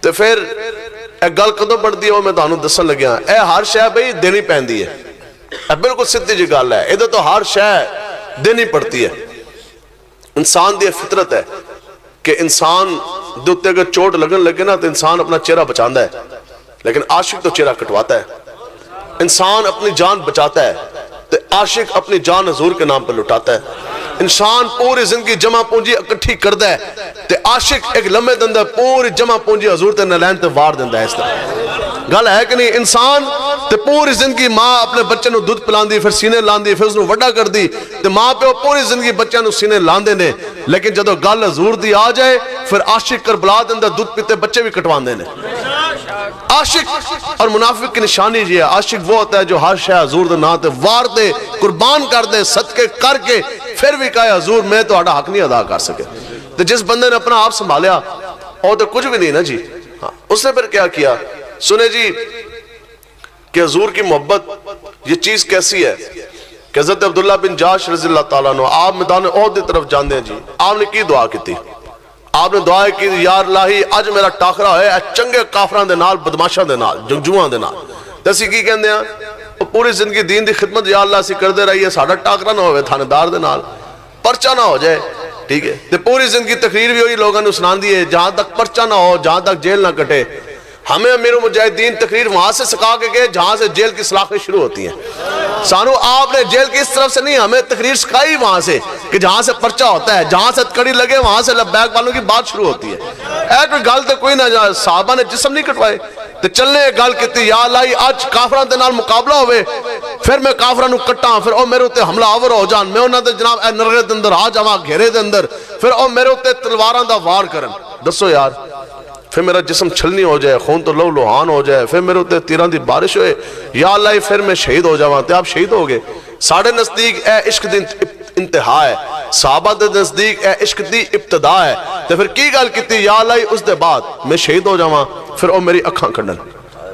تو پھر ایک گل کدوں بڑھتی ہے میں تانوں دسن لگیا اے ہر شے بھئی دینی پیندی ہے اے بالکل سیدھی جی گل ہے ادھر تو ہر شے دینی پڑتی ہے انسان دی فطرت ہے کہ انسان دوتے اگر چوٹ لگن لگے نا تو انسان اپنا چہرہ بچاندہ ہے لیکن عاشق تو چہرہ کٹواتا ہے انسان اپنی جان بچاتا ہے تو عاشق اپنی جان حضور کے نام پر لٹاتا ہے انسان پوری زندگی جمع پونجی اکٹھی کردہ ہے تو عاشق ایک لمحے دندہ پوری جمع پونجی حضور تے نلین تے وار دندہ ہے اس طرح گل ہے کہ نہیں انسان تے پوری زندگی ماں اپنے بچے نو دودھ پلان دی پھر سینے لان دی پھر اس نو وڈا کر دی تے ماں پہ پوری زندگی بچے نو سینے لان دینے لیکن جدو گل حضور دی آ جائے پھر عاشق کربلا دندہ دودھ پیتے بچے بھی کٹوان دینے عاشق اور منافق کی نشانی یہ ہے عاشق وہ ہوتا ہے جو ہر شے حضور دے نام تے وار دے قربان کر دے صدقے کر کے پھر بھی کہے حضور میں تو آڑا حق نہیں ادا کر سکے تو جس بندے نے اپنا آپ سنبھالیا اور تو کچھ بھی نہیں نا جی اس نے پھر کیا کیا سنے جی کہ حضور کی محبت یہ چیز کیسی ہے کہ حضرت عبداللہ بن جاش رضی اللہ تعالیٰ عنہ آپ میدان احد دی طرف جاندے ہیں جی آپ نے کی دعا کی تھی آپ نے دعا کی یا الہی اج میرا ٹاکرا ہوئے چنگے کافران دے نال بدماشاں دے نال جنگجوان دے نال تیسی کی کہندے ہیں پوری زندگی دین دی خدمت یا اللہ سی کر دے رہی ہے ساڑھا ٹاکرا نہ ہوئے تھانے دار دے نال پرچہ نہ ہو جائے ٹھیک ہے تے پوری زندگی تقریر بھی ہوئی لوگوں نے سنان دیئے جہاں تک پرچہ نہ ہو جہاں تک جیل نہ کٹے ہمیں امیر مجاہدین تقریر وہاں سے سکھا کے گئے جہاں سے جیل کی سلاخیں شروع ہوتی ہیں سانو آپ نے جیل کی اس طرف سے نہیں ہمیں تقریر سکھائی وہاں سے کہ جہاں سے پرچہ ہوتا ہے جہاں سے کڑی لگے وہاں سے لبیک والوں کی بات شروع ہوتی ہے اے کوئی گل تے کوئی نہ جائے صحابہ نے جسم نہیں کٹوائے تو چلنے گل کیتی یا اللہ آج کافران دے نال مقابلہ ہوئے پھر میں کافران نو کٹاں پھر او میرے ہوتے حملہ آور ہو جان میں انہاں دے جناب اے نرغے دے اندر آ جاواں گھیرے دے اندر پھر او میرے ہوتے تلواراں دا وار کرن دسو یار پھر میرا جسم چھلنی ہو جائے خون تو لو لوہان ہو جائے پھر میرے ہوتے تیران دی بارش ہوئے یا اللہ پھر میں شہید ہو جاواں تے آپ شہید ہو گئے ساڑھے نزدیک اے عشق دی انتہا ہے صحابہ دے نزدیک اے عشق دی ابتدا ہے تے پھر کی گل کیتی یا اللہ اس دے بعد میں شہید ہو جاواں پھر او میری اکھاں کھڑن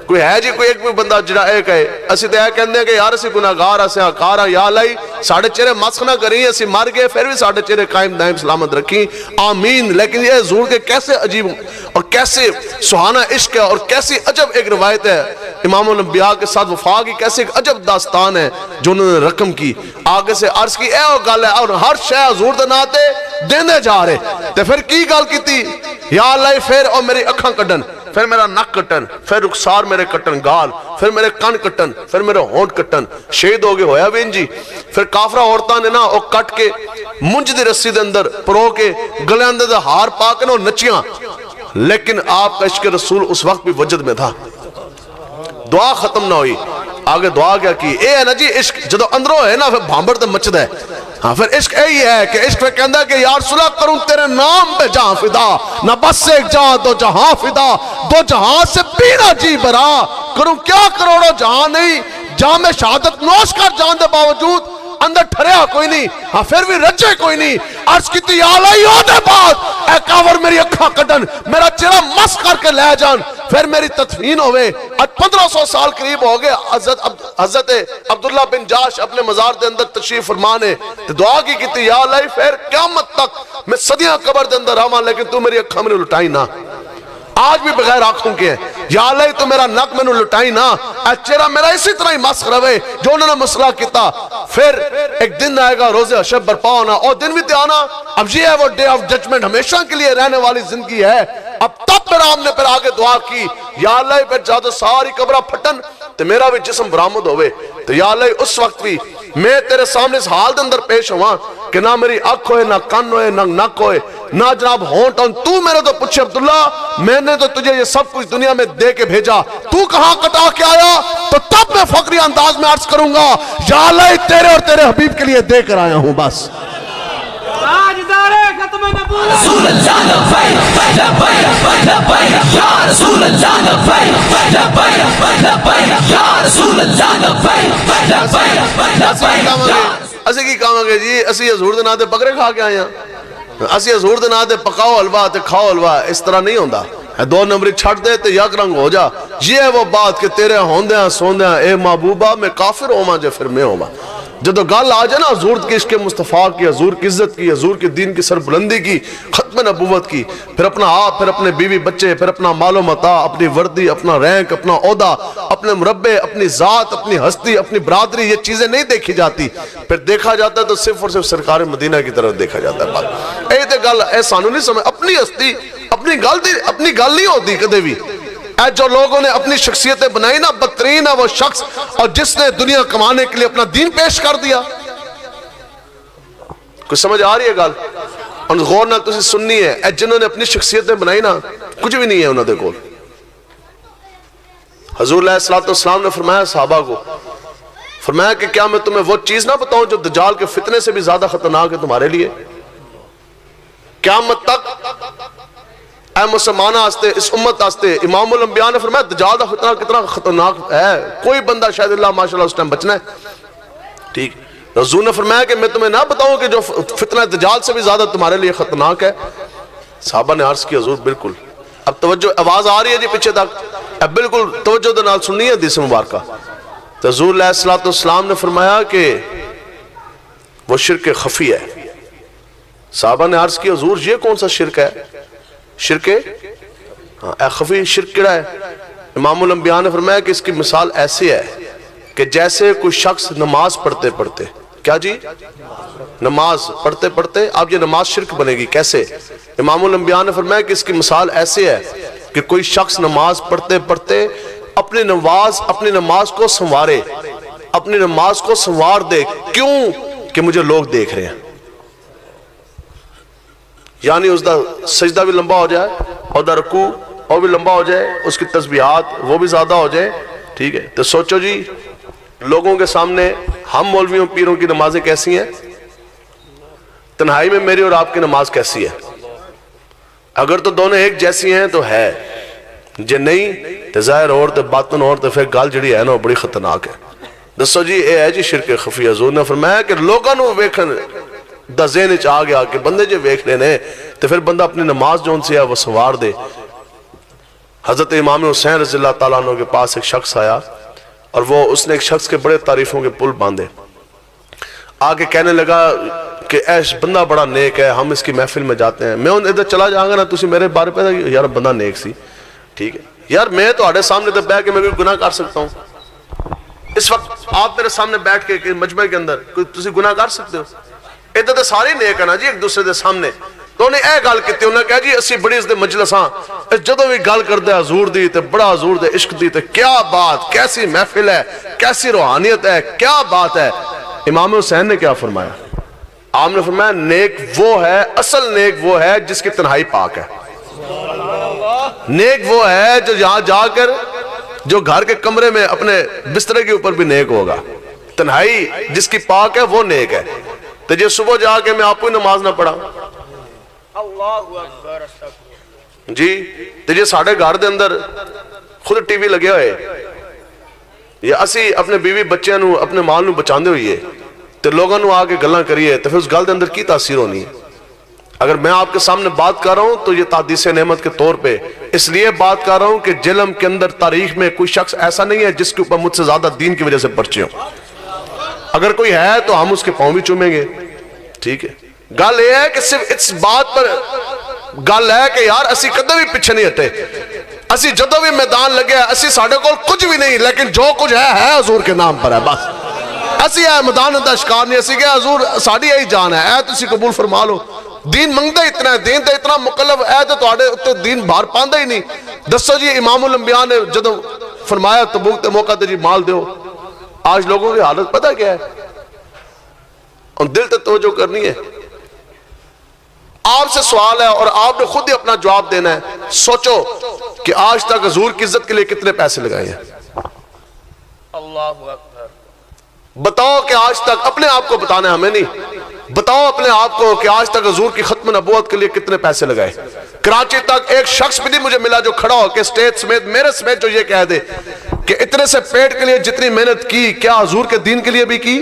کوئی ہے جی کوئی ایک بھی بندہ جڑا اے کہے اسی تے اے کہندے ہیں کہ یار اسی گناہگار اسے آکار ہیں یا اللہ ساڑھے چہرے مسخ نہ کریں اسی مر گئے پھر بھی ساڑھے چہرے قائم دائم سلامت رکھیں آمین لیکن یہ حضور کے کیسے عجیب اور کیسے سہانا عشق ہے اور کیسی عجب ایک روایت ہے امام الانبیاء کے ساتھ وفا کی کیسے ایک عجب داستان ہے جو انہوں نے رقم کی آگے سے عرض کی اے گل ہے اور ہر شے حضور دے ناتے دینے جا رہے تے پھر کی گل کی تھی یا اللہ پھر اور میری اکھاں کٹن پھر میرا نک کٹن پھر رخسار میرے کٹن گال پھر میرے کن کٹن پھر میرے ہونٹ کٹن شہید ہو گئے ہویا بھی انجی پھر کافرہ عورتاں نے نا او کٹ کے منج دی رسی دے اندر پرو کے گلے اندر دے ہار پا کے نا نچیاں لیکن آپ کا عشق رسول اس وقت بھی وجد میں تھا دعا ختم نہ ہوئی آگے دعا کیا کی اے ہے نا جی عشق جدو اندروں ہے نا پھر بھامبر تے مچد ہے ہاں پھر عشق یہی ہے کہ عشق پہ کہندہ ہے کہ یا رسول اللہ کروں تیرے نام پہ جہاں فدا نہ بس ایک جہاں دو جہاں فدا دو جہاں سے پینا جی برا کروں کیا کروڑوں جہاں نہیں جام شہادت نوش کر جان دے باوجود اندر ٹھریا کوئی نہیں ہاں پھر بھی رچے کوئی نہیں عرض کیتی یا اللہ ہوتے بعد اے کافر میری اکھاں کٹن میرا چہرہ مس کر کے لے جان پھر میری تدفین ہوئے آج 1500 سال قریب ہو گئے حضرت عبداللہ بن جاش اپنے مزار دے اندر تشریف فرمانے تو دعا کی کیتی یا اللہ پھر قیامت تک میں صدیاں قبر دے اندر آواں لیکن تو میری اکھاں میں لٹائی نہ آج بھی بغیر آنکھوں کے ہیں یا اللہ تو میرا نک میں لٹائی نہ اے چہرہ میرا اسی طرح ہی مسخ رہے جو انہوں نے مسئلہ کیتا پھر ایک دن آئے گا روزے حشر برپا ہونا اور دن بھی آنا اب یہ ہے وہ ڈے آف ججمنٹ ہمیشہ کے لیے رہنے والی زندگی ہے اب تب پھر ہم نے پھر آگے دعا کی یا اللہ پھر جادو ساری قبرہ پھٹن تو میرا بھی جسم برآمد ہوئے تو یا اللہ اس وقت بھی میں تیرے سامنے اس حال دے اندر پیش ہوا کہ نہ میری آنکھ ہوئے نہ کان ہوئے نہ نک ہوئے نہ جناب ہونٹ ہوں تو میرے تو پوچھے عبداللہ میں نے تو تجھے یہ سب کچھ دنیا میں دے کے بھیجا تو کہاں کٹا کے آیا تو تب میں فقری انداز میں عرض کروں گا یا اللہ تیرے اور تیرے حبیب کے لیے دے کر آیا ہوں بس رسول اللہ لبیک لبیک لبیک یا رسول اللہ لبیک لبیک لبیک یا رسول اللہ لبیک لبیک لبیک اسی کی کہاں گے جی اسی حضور دے ناتے بکرے کھا کے آئے ہیں اسی حضور دے ناتے پکاؤ حلوہ تے کھاؤ حلوہ اس طرح نہیں ہوندہ دو نمبری چھٹ دے تے یک رنگ ہو جا یہ ہے وہ بات کہ تیرے ہوندیاں سوندیاں اے محبوبہ میں کافر ہوما جو پھر میں ہوما جدو گل آ جائے نا حضور کی عشق مصطفیٰ کی، حضور کی عزت کی، حضور کے دین کی سربلندی کی، ختم نبوت کی، پھر اپنا آپ، پھر اپنے بیوی بچے، پھر اپنا مال و متاع، اپنی وردی، اپنا رینک، اپنا عہدہ، اپنے مربع، اپنی ذات، اپنی ہستی، اپنی برادری، یہ چیزیں نہیں دیکھی جاتی. پھر دیکھا جاتا ہے تو صرف اور صرف سرکار مدینہ کی طرف دیکھا جاتا ہے. بات اے تے گل اے سانو نہیں سمجھ، اپنی ہستی اپنی گل نہیں ہوتی کدے بھی. جو لوگوں نے اپنی شخصیتیں بنائی نا، بدترین ہے وہ شخص اور جس نے دنیا کمانے کے لیے اپنا دین پیش کر دیا. کچھ سمجھ آ رہی ہے گل؟ اور غور نہ تسی سننی ہے، جنہوں نے اپنی شخصیتیں بنائی نا، کچھ بھی نہیں ہے انہوں نے کول. حضور علیہ الصلوۃ والسلام نے فرمایا صحابہ کو، فرمایا کہ کیا میں تمہیں وہ چیز نہ بتاؤں جو دجال کے فتنے سے بھی زیادہ خطرناک ہے تمہارے لیے؟ قیامت تک اے مسلمانہ آستے، اس امت آستے، امام الانبیاء نے فرمایا دجال دا فتنہ کتنا خطرناک ہے، کوئی بندہ شاید اللہ ماشاءاللہ اس ٹائم بچنا ہے. ٹھیک، حضور نے فرمایا کہ میں تمہیں نہ بتاؤں کہ جو فتنہ دجال سے بھی زیادہ تمہارے لیے خطرناک ہے؟ صحابہ نے عرض کی حضور بالکل. اب توجہ، آواز آ رہی ہے جی پیچھے تک؟ اب بالکل توجہ دے نال سننی ہے حدیث مبارکہ. تو حضور علیہ الصلوۃ والسلام نے فرمایا کہ وہ شرک خفی ہے. صحابہ نے عرض کی حضور یہ کون سا شرک ہے؟ شرک اے خفی شرک کیڑا ہے؟ امام الانبیاء نے فرمایا کہ اس کی مثال ایسی ہے کہ جیسے کوئی شخص نماز پڑھتے پڑھتے، کیا جی؟ نماز پڑھتے پڑھتے اب یہ نماز شرک بنے گی. کیسے؟ امام الانبیاء نے فرمایا کہ اس کی مثال ایسی ہے کہ کوئی شخص نماز پڑھتے پڑھتے اپنی نماز کو سنوارے، اپنی نماز کو سنوار دے. کیوں؟ کہ مجھے لوگ دیکھ رہے ہیں. یعنی اس دا سجدہ بھی لمبا ہو جائے، اور دا رکوع اور بھی لمبا ہو جائے، اس کی تسبیحات وہ بھی زیادہ ہو جائے. ٹھیک ہے، تو سوچو جی لوگوں کے سامنے ہم مولویوں پیروں کی نمازیں کیسی ہیں، تنہائی میں میری اور آپ کی نماز کیسی ہے؟ اگر تو دونوں ایک جیسی ہیں تو ہے، جے نہیں تو ظاہر اور تو باطن اور، تو پھر گل جڑی ہے نا بڑی خطرناک ہے. دسو جی اے ہے جی شرک خفی. حضور نے فرمایا کہ لوگوں نو ویکھن دا ذہن چ آ گیا کہ بندے جو ویکھ لینے تو پھر بندہ اپنی نماز جون سی ہے وہ سوار دے. حضرت امام حسین رضی اللہ تعالیٰ عنہ کے پاس ایک شخص آیا اور وہ اس نے ایک شخص کے بڑے تعریفوں کے پل باندھے. آگے کہنے لگا کہ اے بندہ بڑا نیک ہے، ہم اس کی محفل میں جاتے ہیں. میں ادھر چلا جاؤں گا نا تسی میرے بارے پہ یار بندہ نیک سی. ٹھیک ہے یار، میں تو آڑے سامنے تو بیٹھ کے میں کوئی گناہ کر سکتا ہوں؟ اس وقت آپ میرے سامنے بیٹھ کے مجمع کے اندر کوئی تسی گناہ کر سکتے ہو؟ ادھر تو سارے نیک ہے نا جی ایک دوسرے دے سامنے. تو انہیں اے گل کیتی، انہیں کہا جی اسی بڑی اس دے مجلس ہاں جدو بھی گل کردے حضور دی تے بڑا حضور دے عشق دی تے کیا بات، کیسی محفل ہے، کیسی روحانیت ہے، کیا بات ہے. امام حسین نے کیا فرمایا؟ آپ نے فرمایا نیک وہ ہے، اصل نیک وہ ہے جس کی تنہائی پاک ہے. نیک وہ ہے جو یہاں جا کر جو گھر کے کمرے میں اپنے بسترے کے اوپر بھی نیک ہوگا. تنہائی جس کی پاک ہے وہ نیک ہے. تو جی صبح جا کے میں آپ کو نماز نہ پڑھا جی، تو جی ساڑھے گھر دے اندر خود ٹی وی لگے ہوئے یا اسی اپنے بیوی بچے نو اپنے مال نو بچاندے ہوئیے تو لوگوں نو آگے گلاں کریے تو پھر اس گل دے اندر کی تاثیر ہونی ہے؟ اگر میں آپ کے سامنے بات کر رہا ہوں تو یہ تحدیث نعمت کے طور پہ اس لیے بات کر رہا ہوں کہ جلم کے اندر تاریخ میں کوئی شخص ایسا نہیں ہے جس کے اوپر مجھ سے زیادہ دین کی وجہ سے پرچے ہوں. اگر کوئی ہے تو ہم اس کے پاؤں بھی چومیں گے. ٹھیک ہے، گل یہ ہے کہ صرف اس بات پر گل ہے کہ یار اسی کدے بھی پیچھے نہیں ہٹے. اسی جدو بھی میدان لگے اسی ساڑھے کو کچھ بھی نہیں، لیکن جو کچھ ہے حضور کے نام پر ہے. بس اسی ہے میدان دا شکار نہیں، اسی کہ حضور ساڑھی یہی جان ہے، اے تسی قبول فرما لو. دین منگتا اتنا ہے، دین تے اتنا مکلف ہے تو تواڈے اتنے دین بھار پاندا ہی نہیں. دسو جی امام الانبیاء نے جدو فرمایا تبوک تے موقع تے جی مال دیو، آج لوگوں کی حالت پتہ کیا ہے؟ اور دل تے توجہ کرنی ہے. آپ سے سوال ہے اور آپ نے خود ہی اپنا جواب دینا ہے. سوچو کہ آج تک حضور کی عزت کے لیے کتنے پیسے لگائے ہیں؟ اللہ اکبر. بتاؤ کہ آج تک، اپنے آپ کو بتانا ہے ہمیں نہیں، بتاؤ اپنے آپ کو کہ آج تک حضور کی ختم نبوت کے لیے کتنے پیسے لگائے. کراچی تک ایک شخص بھی نہیں مجھے ملا جو کھڑا ہو کہ سٹیج سمیت میرے سمیت جو یہ کہہ دے کہ اتنے سے پیٹ کے لیے جتنی محنت کی کیا حضور کے دین کے لیے بھی کی؟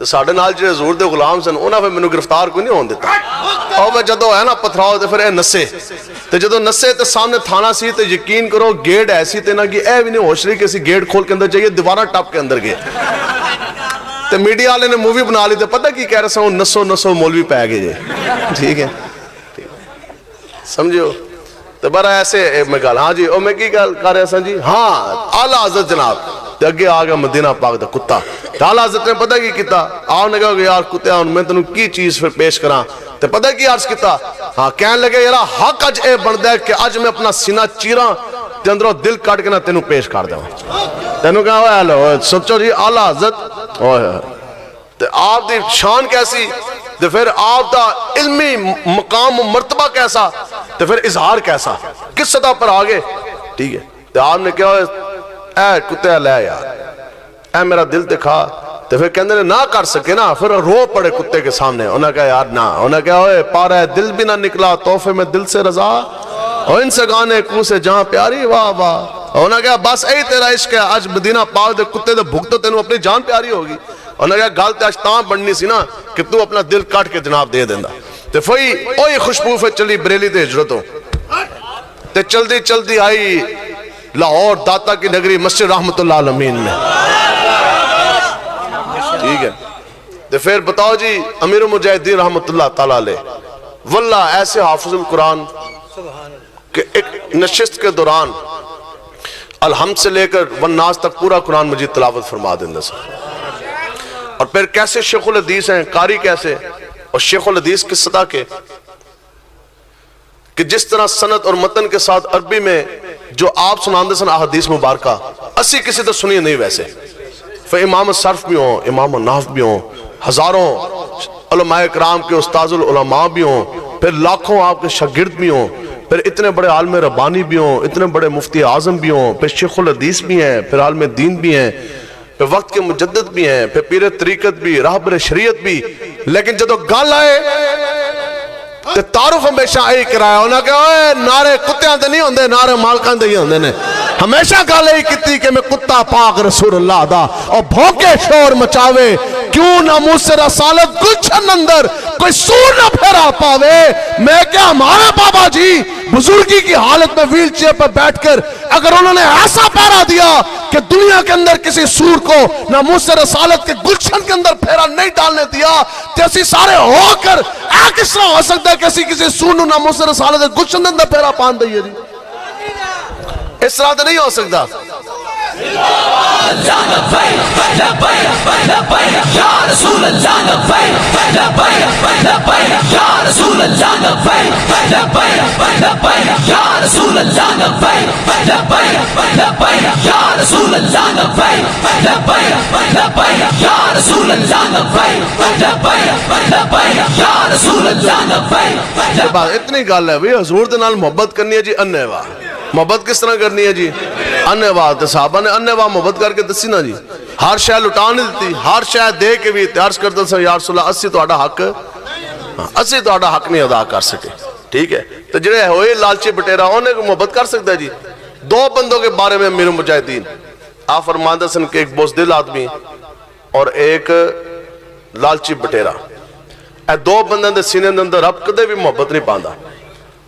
ساڈے نال جڑے حضور دے غلام سن انہاں پھر مینوں گرفتار کوئی نہیں ہون دتا اور میں جدوں ہے نا پتھراؤ تے پھر اے نسے تے جدوں نسے تے سامنے تھانہ سی تے یقین کرو گیٹ ایسی تے نہ کہ اے بھی نہیں ہوش رہی کہ اسی گیٹ کھول کے اندر جائیے دیوارہ ٹپ کے اندر گئے تے میڈیا والے نے مووی بنا لی تے پتہ کی کہہ رہے سن نسو نسو مولوی پہ گئے جے ٹھیک ہے سمجھو تو بڑا ایسے میں گل ہاں جی او میں کی گل کر رہا سن جی ہاں اعلیٰ حضرت جناب تے اگے آ گیا مدینہ پاک دا کتا اعلیٰ حضرت نے پتہ کی کیتا آپ نے کہا کہ یار کتے ہن میں تینوں کی چیز پھر پیش کراں تے پتہ کی عرض کیتا ہاں کہنے لگے یار حق اج اے بندا ہے کہ اج میں اپنا سینہ چیراں تے اندروں دل کٹ کے نہ تینوں پیش کر دوں تینوں کہا اوے ہلو سوچو جی اعلیٰ حضرت اوے تے آپ دی شان کیسی تے پھر آپ دا علمی مقام و مرتبہ کیسا تے پھر اظہار کیسا کس سطح پر آگے ٹھیک ہے تے آپ نے کہا اے کتے لے یار اے میرا دل دکھا تے پھر کہندے نے نہ کر سکے نا پھر رو پڑے کتے کے سامنے انہوں نے کہا یار نہ انہوں نے کہا اوے پارا ہے دل بھی نہ نکلا تحفے میں دل سے رضا اور ان سے گانے کو سے جہاں پیاری واہ واہ انہوں نے کہا بس اے تیرا عشق ہے آج مدینہ پاک دے کتے دے بھوک تو تینوں اپنی جان پیاری ہوگی انہوں نے کہا گل تے آج تاں بننی سی نا کہ تو اپنا دل کاٹ کے جناب دے دیندہ تے فوئی اوہی خوشبو پہ چلی بریلی تے ہجرتوں تے چلدی چلدی آئی لاہور داتا کی نگری مسجد رحمت اللہ عالمین میں ٹھیک ہے تے پھر بتاؤ جی امیر المجاہدین رحمت اللہ تعالیٰ علیہ واللہ ایسے حافظ القرآن کہ ایک نشست کے دوران الحمد سے لے کر والناس تک پورا قرآن مجید تلاوت فرما دیندے سے اور پھر کیسے شیخ الحدیث ہیں قاری کیسے اور شیخ الحدیث کس سطح کے کہ جس طرح سند اور متن کے ساتھ عربی میں جو آپ سناندے سن احادیث مبارکہ اسی کسی تو سنیے نہیں ویسے پھر امام الصرف بھی ہوں امام النحو بھی ہوں ہزاروں علماء کرام کے استاذ العلماء بھی ہوں پھر لاکھوں آپ کے شاگرد بھی ہوں پھر اتنے بڑے عالم ربانی بھی ہوں اتنے بڑے مفتی اعظم بھی ہوں پھر شیخ الحدیث بھی ہیں پھر عالم دین بھی ہیں پھر وقت کے مجدد بھی ہیں پھر پیر طریقت بھی راہبر شریعت بھی لیکن جدو گل آئے تے تعارف ہمیشہ آئی کرایا انہاں کہ اوے نعرے کتیاں دے نہیں ہوندے نعرے مالکان دے ہی ہوندے نے ہمیشہ گل آئی کیتی کہ میں کتا پاک رسول اللہ دا اور بھوکے شور مچاوے کیوں نہ منہ سے رسالت گلشن اندر کوئی سور نہ پھیرا پاوے میں کیا ہمارا بابا جی بزرگی کی حالت میں ویل چیئر پر بیٹھ کر اگر انہوں نے ایسا پہرا دیا کہ دنیا کے اندر کسی سور کو نہ منہ سے رسالت کے گلشن کے اندر پھیرا نہیں ڈالنے دیا تو اسی سارے ہو کر کس طرح ہو سکتا ہے کہ کسی سور نہ منہ سے رسالت کے گلشن کے اندر پھیرا پان دئیے جی اس طرح تو نہیں ہو سکتا اتنی گل ہے حضور دے نال محبت کرنی ہے جی اننے واہ محبت کس طرح کرنی ہے جی اننے واہ صحابہ نے اننے واہ محبت کر کے دسی نا جی ہر شے لٹا نہیں دیتی ہر شے دے کے بھی عرض کرتا سا یا رسول اللہ اسی تہاڈا حق اسی تہاڈا حق نہیں ادا کر سکے ٹھیک ہے تو جڑے ہوئے لالچی بٹیرا انہیں کو محبت کر سکتا ہے جی دو بندوں کے بارے میں امیر المجاہدین آپ فرماندہ سن کہ ایک بزدل آدمی اور ایک لالچی بٹیرا اے دو بندوں دے سینے اندر رب کدے بھی محبت نہیں پاندا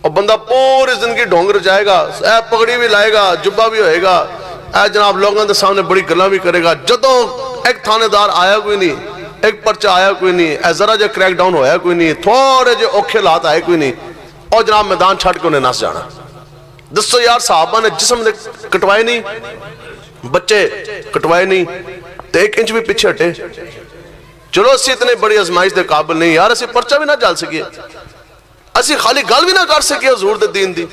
اور بندہ پوری زندگی ڈھونگ جائے گا اے پگڑی بھی لائے گا جبہ بھی ہوئے گا اے جناب لوگوں دے سامنے بڑی گلاں بھی کرے گا جدوں ایک تھانے دار آیا کوئی نہیں ایک پرچہ آیا کوئی نہیں اے ذرا جو کریک ڈاؤن ہویا کوئی نہیں تھوڑے جو اوکھے لات آئے کوئی نہیں اور جناب میدان چھاڑ کے انہیں ناس جانا دستو یار صحابہ نے جسم نے کٹوائے نہیں بچے کٹوائے نہیں تو ایک انچ بھی پیچھے ہٹے چلو اسی اتنے بڑی ازمائش دے قابل نہیں یار اسی پرچہ بھی نہ جال سکیے اسی خالی گل بھی نہ کر سکیے حضور دے دین دی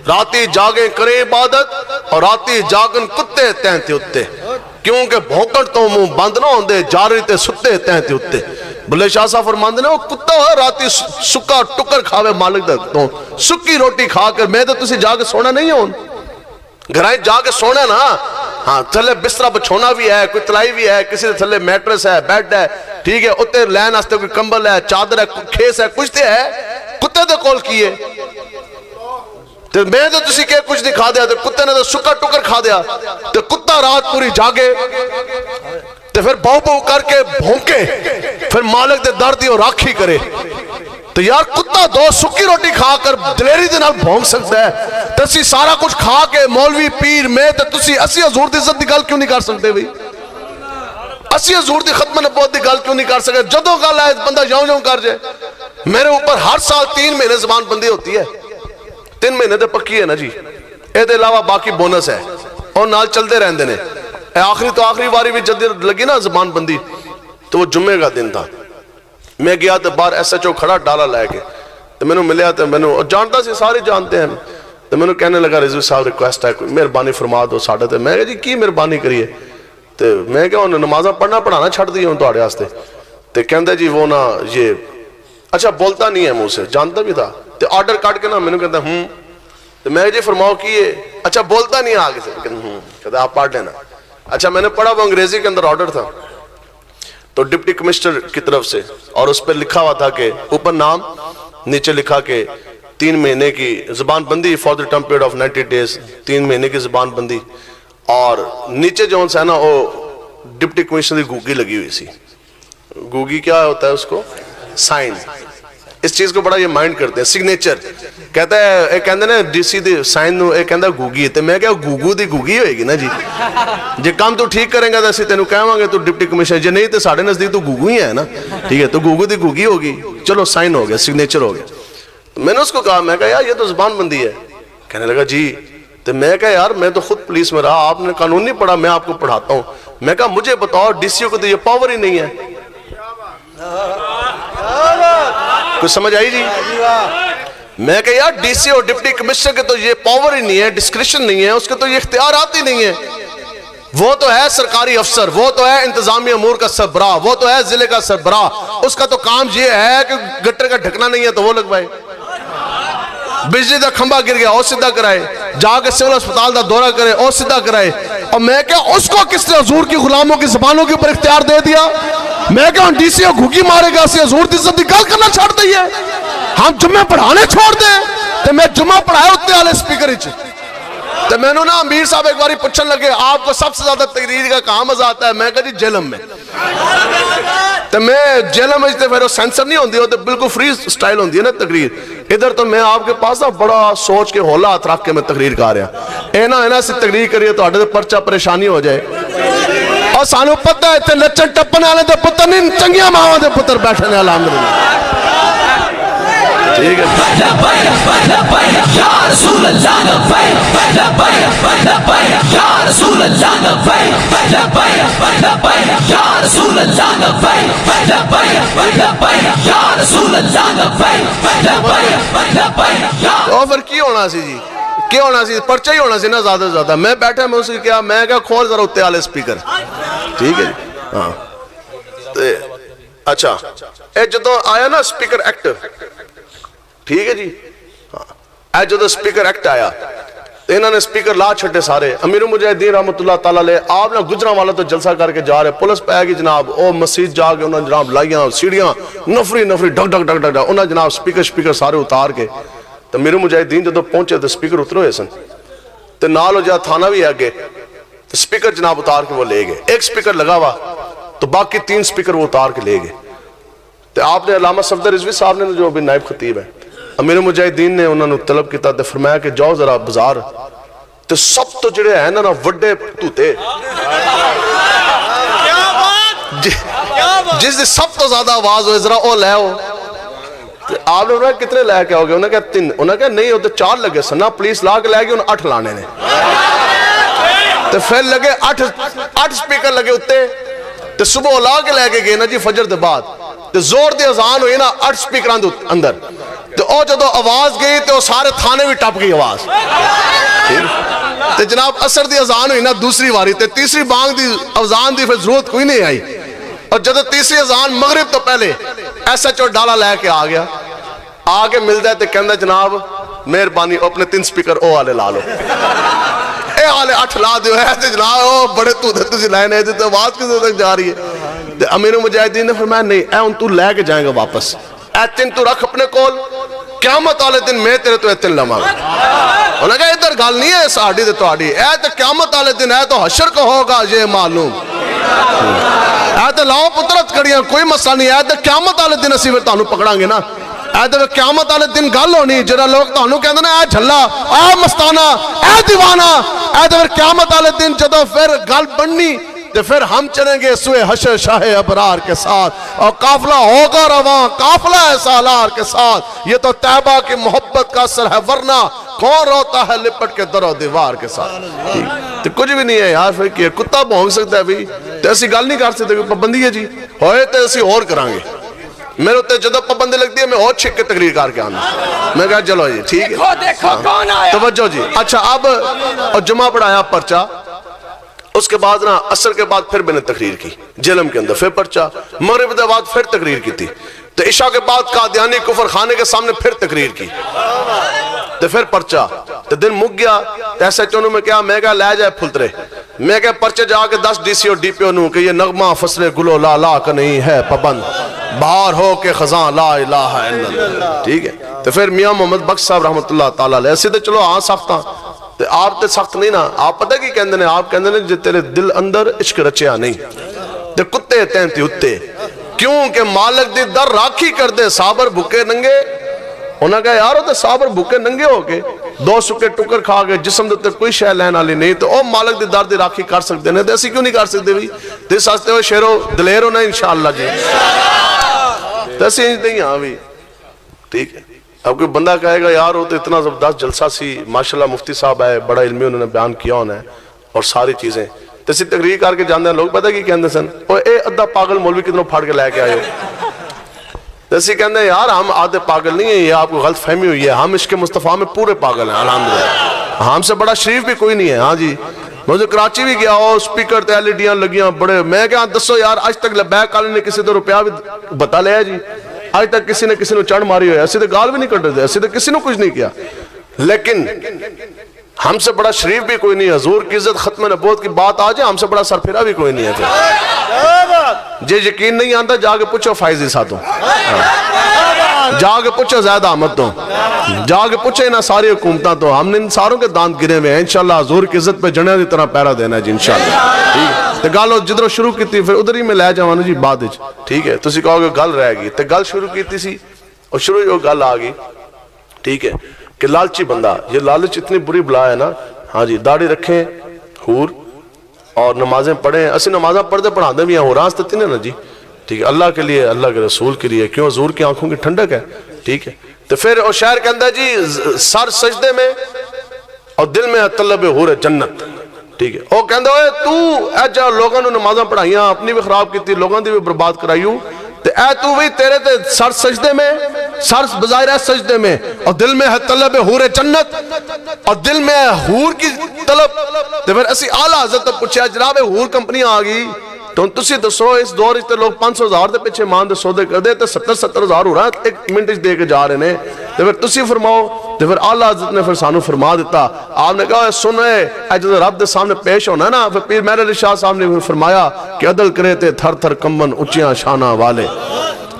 راتی جاگیں کریں عبادت اور راتی جاگن کتے تینتے اتے کیونکہ بھوکڑ تو منہ بند نہ ہوندے جاری تے ستے تینتے اتے بلے شاہ صاحب فرماندے نے وہ کتا ہے راتی سکا ٹکر کھاوے مالک دے تو سکی روٹی کھا کر میں تو تسی جا کے سونا نہیں ہون گھرائیں جا کے سونا نا ہاں تھلے بسترہ بچھونا بھی ہے کوئی تلائی بھی ہے کسی دے تھلے میٹرس ہے بیڈ ہے ٹھیک ہے اتے لین آستے کوئی کمبل ہے چادر ہے کھیس ہے کچھ تے ہے کتے دے کول کیے تو میں تو تسی کہ کچھ نہیں کھا دیا تو کتے نے تو سکا ٹکر کھا دیا تو کتا رات پوری جاگے تے پھر بہو بہو کر کے بھونکے پھر مالک دے در دی اور راکھی کرے تو یار کتا دو سکی روٹی کھا کر دلیری دے نال بھونک سکتا ہے تے اسی سارا کچھ کھا کے مولوی پیر میں تے تسی اسی حضور دی عزت دی گل کیوں نہیں کر سکتے بھئی اسی حضور دی ختم نبوت دی گل کیوں نہیں کر سکتے جدوں گل ہے بندہ یوں یوں کر جائے میرے اوپر ہر سال 3 مہینے زبان بندی ہوتی ہے 3 مہینے تے پکی ہے نا جی اے دے علاوہ باقی بونس ہے اور نال چلتے رہندے نے اے آخری تو آخری باری بھی جد لگی نا زبان بندی تو وہ جمعے کا دن تھا میں گیا تو باہر ایس ایچ او کھڑا ڈالا لے کے تو میں نے ملیا تو میں نے جانتا سی سارے جانتے ہیں تو میں نے کہنے لگا رضوی صاحب ریکویسٹ ہے کوئی مہربانی فرما دو ساڈے تے میں کہا جی کی مہربانی کریے تو میں کہا انہوں نمازہ پڑھانا چھڑ دی ہوں تہاڈے واسطے تو کہندا جی وہ نا یہ اچھا بولتا نہیں ہے منہ سے جانتا بھی تھا تو آرڈر کاٹ کے نا میں نے کہتا تو میں جی فرماؤ کی اچھا بولتا نہیں ہے آگے سے کہتا آپ پڑھ لینا اچھا میں نے پڑھا وہ انگریزی کے اندر آرڈر تھا تو ڈپٹی کمشنر کی طرف سے اور اس پہ لکھا ہوا تھا کہ اوپر نام نیچے لکھا کہ 3 مہینے کی زبان بندی for the term period of 90 days 3 مہینے کی زبان بندی اور نیچے جو ہے نا وہ ڈپٹی کمشنر کی گوگی لگی ہوئی سی گوگی کیا ہوتا ہے اس کو سائن اس چیز کو بڑا یہ مائنڈ کرتے ہیں سگنیچر کہتا ہے ایک کہندے نا ڈی سی دی سائن نو ایک کہندا گوگی تے میں کہا گوگو دی گوگی ہوئے گی نا جی جے کام تو ٹھیک کریں گا تو اسی تینوں کہواں گے تو ڈپٹی کمشنر جے نہیں تے ساڈے نزدیک تو گوگو ہی ہے نا ٹھیک ہے تو گوگو دی گوگی ہوگی چلو سائن ہو گیا سگنیچر ہو گیا میں نے اس کو کہا میں کہا یار یہ تو زبان بندی ہے کہنے لگا جی تو میں کہا یار میں تو خود پولیس میں رہا آپ نے قانون نہیں پڑھا میں آپ کو پڑھاتا ہوں میں کہا مجھے بتاؤ ڈی سی او کو تو یہ پاور ہی نہیں ہے کچھ سمجھ آئی جی میں کہا یار ڈی سی او ڈپٹی کمشنر کے تو یہ پاور ہی نہیں ہے ڈسکریشن نہیں ہے اس کے تو یہ اختیارات ہی نہیں ہے وہ تو ہے سرکاری افسر وہ تو ہے انتظامی امور کا سربراہ وہ تو ہے ضلع کا سربراہ اس کا تو کام یہ ہے کہ گٹر کا ڈھکنا نہیں ہے تو وہ لگوائے بجلی دا کھمبا گر گیا اور سیدھا کرائے جا کے سول اسپتال دا دورہ کرے اور سیدھا کرائے اور میں کہا اس کو کس نے حضور کی غلاموں کی زبانوں کے اوپر اختیار دے دیا میں کہا ڈی سی او گھوگی مارے گا سی حضور دی عزت دی گل کرنا چھوڑ دئیے ہم جمعہ پڑھانے چھوڑ دیں تو میں جمعہ پڑھایا اتنے والے سپیکر ہی تو میں نے نا امیر صاحب ایک باری پوچھنے لگے آپ کو سب سے زیادہ تقریر کا کہاں مزہ آتا ہے میں کہا جی جیلم میں تو میں جیلم میں پھر وہ سینسر نہیں ہوندی ہوتے بالکل فری سٹائل ہوندی ہے نا تقریر ادھر تو میں آپ کے پاس نا بڑا سوچ کے ہولا ہاتھ رکھ کے میں تقریر کر رہا اینا سے تقریر کریے تو آڑے پرچہ پریشانی ہو جائے اور سانو پتہ ہے تے لچن ٹپن والے دے پتر نہیں چنگیاں ماواں دے پتر بیٹھنے الحمدللہ ٹھیک ہے یا رسول اللہ یا رسول اللہ یا رسول اللہ یا رسول اللہ اور پھر کی ہونا سی جی کیا ہونا سی پرچہ ہی ہونا سی نا زیادہ سے زیادہ میں بیٹھا میں اسے کیا میں کہا کھول ذرا اتے والے سپیکر ٹھیک ہے جی ہاں اچھا اے جدو آیا نا سپیکر ایکٹ ٹھیک ہے جی اے جدو سپیکر ایکٹ آیا انہوں نے سپیکر لا چھٹے سارے امیر المجاہدین رحمت اللہ تعالیٰ لے آپ نے گجران والا تو جلسہ کر کے جا رہے پولیس پہ آئے گی جناب او مسجد جا کے انہوں نے جناب لائیاں سیڑیاں نفری ڈک ڈک ڈک ڈک انہوں نے جناب سپیکر سارے اتار کے تو امیر المجاہدین جدو پہنچے تو سپیکر اترو ہوئے سن تو نال ہو جا تھانہ بھی آگے تو سپیکر جناب اتار کے وہ لے گئے ایک سپیکر لگا ہوا تو باقی 3 سپیکر وہ اتار کے لے گئے تو آپ نے علامہ صفدر رضوی صاحب نے جو بھی نائب خطیب ہے امیر مجاہدین نے انہوں نے طلب کیتا تو فرمایا کہ جاؤ ذرا بازار تو سب تو جڑے ہیں نا وڈے توتے جس دی سب تو زیادہ آواز ہوئے ذرا او لے ہو آپ نے کتنے لے کے ہوگے انہوں نے کہا 3 انہوں نے کہا نہیں ہوتے 4 لگے سنا پولیس لا کے لے گئے انہوں 8 لانے نے تو پھر لگے 8 سپیکر لگے اتے تو صبح لا کے لے کے گئے نا جی فجر دے بعد تو زور دی اذان ہوئی نا 8 سپیکران دے اندر تو او جدو آواز گئی تو سارے تھانے بھی ٹپ گئی آواز تو جناب عصر دی اذان ہوئی نا دوسری واری تو تیسری بانگ دی اذان دی پھر ضرورت کوئی نہیں آئی اور جدو تیسری اذان مغرب تو پہلے ایسا چو ڈالا لے کے آ گیا آگے مل جائے تو کہندہ جناب مہربانی اپنے 3 سپیکر او والے لا لو اے والے 8 لا دیو ہے تو جناب او بڑے تُسی لائن ہے تو آواز کس تک جا رہی ہے تو امیر مجاہدین نے فرمایا نہیں اے ان تو لے کے جائیں گا واپس اے 3 تو رکھ اپنے کول قیامت والے دن میں تیرے تو اتن لما انہوں نے کہا ادھر گال نہیں ہے ساڑھی دے تو آڑھی اے تو قیامت والے دن ہے تو حشر کو ہوگا یہ معلوم تے لاؤ پترت کڑیاں کوئی مسئلہ نہیں ہے تے قیامت والے دن اسی پھر تانوں پکڑاں گے نا تے قیامت والے دن گل ہونی جڑا لوگ تانوں کہندے نے اے جھلا اے مستانہ اے دیوانہ تے پھر قیامت والے دن جدوں پھر گل بننی تو پھر ہم چلیں گے سوئے حشر شاہ ابرار کے ساتھ اور قافلہ ہوگا رواں قافلہ ہے سالار کے ساتھ یہ تو طیبہ کی محبت کا اثر ہے ورنہ کون روتا ہے لپٹ کے در و دیوار کے ساتھ تو کچھ بھی نہیں ہے یار پھر کہ کتا بھونگ سکتا ہے بھی تو ایسی گل نہیں کر سکتے پابندی ہے جی ہوئے تو ایسی اور کرانگے میرے ہوتے جدو پابندی لگتی ہے میں اور چھک کے تقریر کر کے آنا میں کہا چلو جی ٹھیک ہے توجہ جی اچھا اب جمعہ پڑھایا پرچہ اس کے بعد نا عصر کے بعد پھر میں نے تقریر کی جہلم کے اندر پھر پرچہ مغرب کے بعد پھر تقریر کی تھی تو عشاء کے بعد قادیانی کفر خانے کے سامنے پھر تقریر کی تو پھر پرچہ تو دن مک گیا تو ایسے چونوں میں کیا میں کہا لے جائے پھلترے میں کہا پرچے جا کے 10 ڈی سی اور ڈی پی او نوں کہ یہ نغمہ فصل گلو لا لا کا نہیں ہے پابند باہر ہو کے خزاں لا الہ الا اللہ ٹھیک ہے تو پھر میاں محمد بخش صاحب رحمت اللہ تعالیٰ علیہ ایسے تو چلو ہاں سخت ہاں تو آپ تے سخت نہیں نا آپ پتہ کی کہندے نے آپ کہندے نے جو تیرے دل اندر عشق رچیا نہیں تو کتے تینتی اتے کیونکہ مالک دی در راکھی کر دے صابر بھوکے ننگے انہاں کہا یار ہوتے صابر بھوکے ننگے ہو کے 2 سکے ٹکر کھا گئے جسم دے کوئی شے لین والی نہیں تو او مالک دی در دی راکھی کر سکتے ہیں تو ایسی کیوں نہیں کر سکتے بھی تو اس واسطے وہ شیرو دلیر ہونا انشاءاللہ جی تو ایسی نہیں ہاں بھی ٹھیک ہے اب کوئی بندہ کہے گا یار وہ تو اتنا زبردست جلسہ سی ماشاءاللہ مفتی صاحب ہے بڑا علمی انہوں نے بیان کیا ہونا ہے اور ساری چیزیں تو اسی تقریر کر کے جانتے ہیں لوگ پتہ کی کہندے سن وہ اے ادھا پاگل مولوی کتنوں پھاڑ کے لے کے آئے ہو تو اسی کہندے ہیں یار ہم آدھے پاگل نہیں ہیں یہ آپ کو غلط فہمی ہوئی ہے ہم عشق مصطفیٰ میں پورے پاگل ہیں الحمدللہ ہم سے بڑا شریف بھی کوئی نہیں ہے ہاں جی مجھے کراچی بھی گیا ہو سپیکر تے ایل ای ڈیاں لگیاں بڑے میں کہاں دسو یار آج تک لبیک والے نے کسی تو روپیہ بھی بتا لیا جی آج تک کسی نے چڑھ ماری ہوئے ایسے تو گال بھی نہیں کر رہے ایسے تو کسی نے کچھ نہیں کیا لیکن ہم سے بڑا شریف بھی کوئی نہیں ہے حضور کی عزت ختم نبوت کی بات آ جائے ہم سے بڑا سرپھرا بھی کوئی نہیں ہے جی یقین نہیں آتا جا کے پوچھو فائزی ساتھوں جا کے پوچھو زید احمد تو جا کے پوچھو انہاں ساری حکومتاں تو ہم نے ان ساروں کے دانت گرے ہوئے ہیں انشاءاللہ حضور کی عزت پہ جنیا دی طرح پیرا دینا ہے جی انشاءاللہ تو گالو جدھروں شروع کی تھی پھر ادھر ہی میں لے جاوانا جی بعد ٹھیک ہے تسی کہو گے گل رہ گی تو گل شروع کی تھی سی اور شروع جو گل آ گئی ٹھیک ہے کہ لالچی بندہ یہ لالچ اتنی بری بلا ہے نا ہاں جی داڑھی رکھیں حور اور نمازیں پڑھیں اسی نمازیں پڑھتے پڑھاتے بھی ہیں ہو راست تھی نا جی ٹھیک ہے اللہ کے لیے اللہ کے رسول کے لیے کیوں حضور کی آنکھوں کی ٹھنڈک ہے ٹھیک ہے تو پھر وہ شاعر کہندہ جی سر سجدے میں اور دل میں طلب حور جنت ٹھیک ہے وہ کہندہ ہوئے تو اے جا لوگوں نے نمازیں پڑھائیاں اپنی بھی خراب کی تھی لوگوں دی بھی برباد کرائیوں تو اے تو بھی تیرے تے سر سجدے میں سر بظاہر ہے سجدے میں اور دل میں ہے طلب حور جنت اور دل میں ہے حور کی طلب تو پھر اسی اعلیٰ حضرت پوچھا جناب حور کمپنیاں آگئی تو تسی دسو اس دور اس تے لوگ 500,000 دے پیچھے مان دے سودے کر دے تے 70,000 ہو رہا ہے ایک منٹ دے کے جا رہے ہیں تو پھر تسی فرماؤ تو پھر اعلیٰ حضرت نے پھر سانو فرما دیتا آپ نے کہا سنو اے جو رب دے سامنے پیش ہونا ہے نا پھر پیر مہر علی شاہ صاحب نے فرمایا کہ عدل کرے تے تھر تھر کمبن اچیاں شانہ والے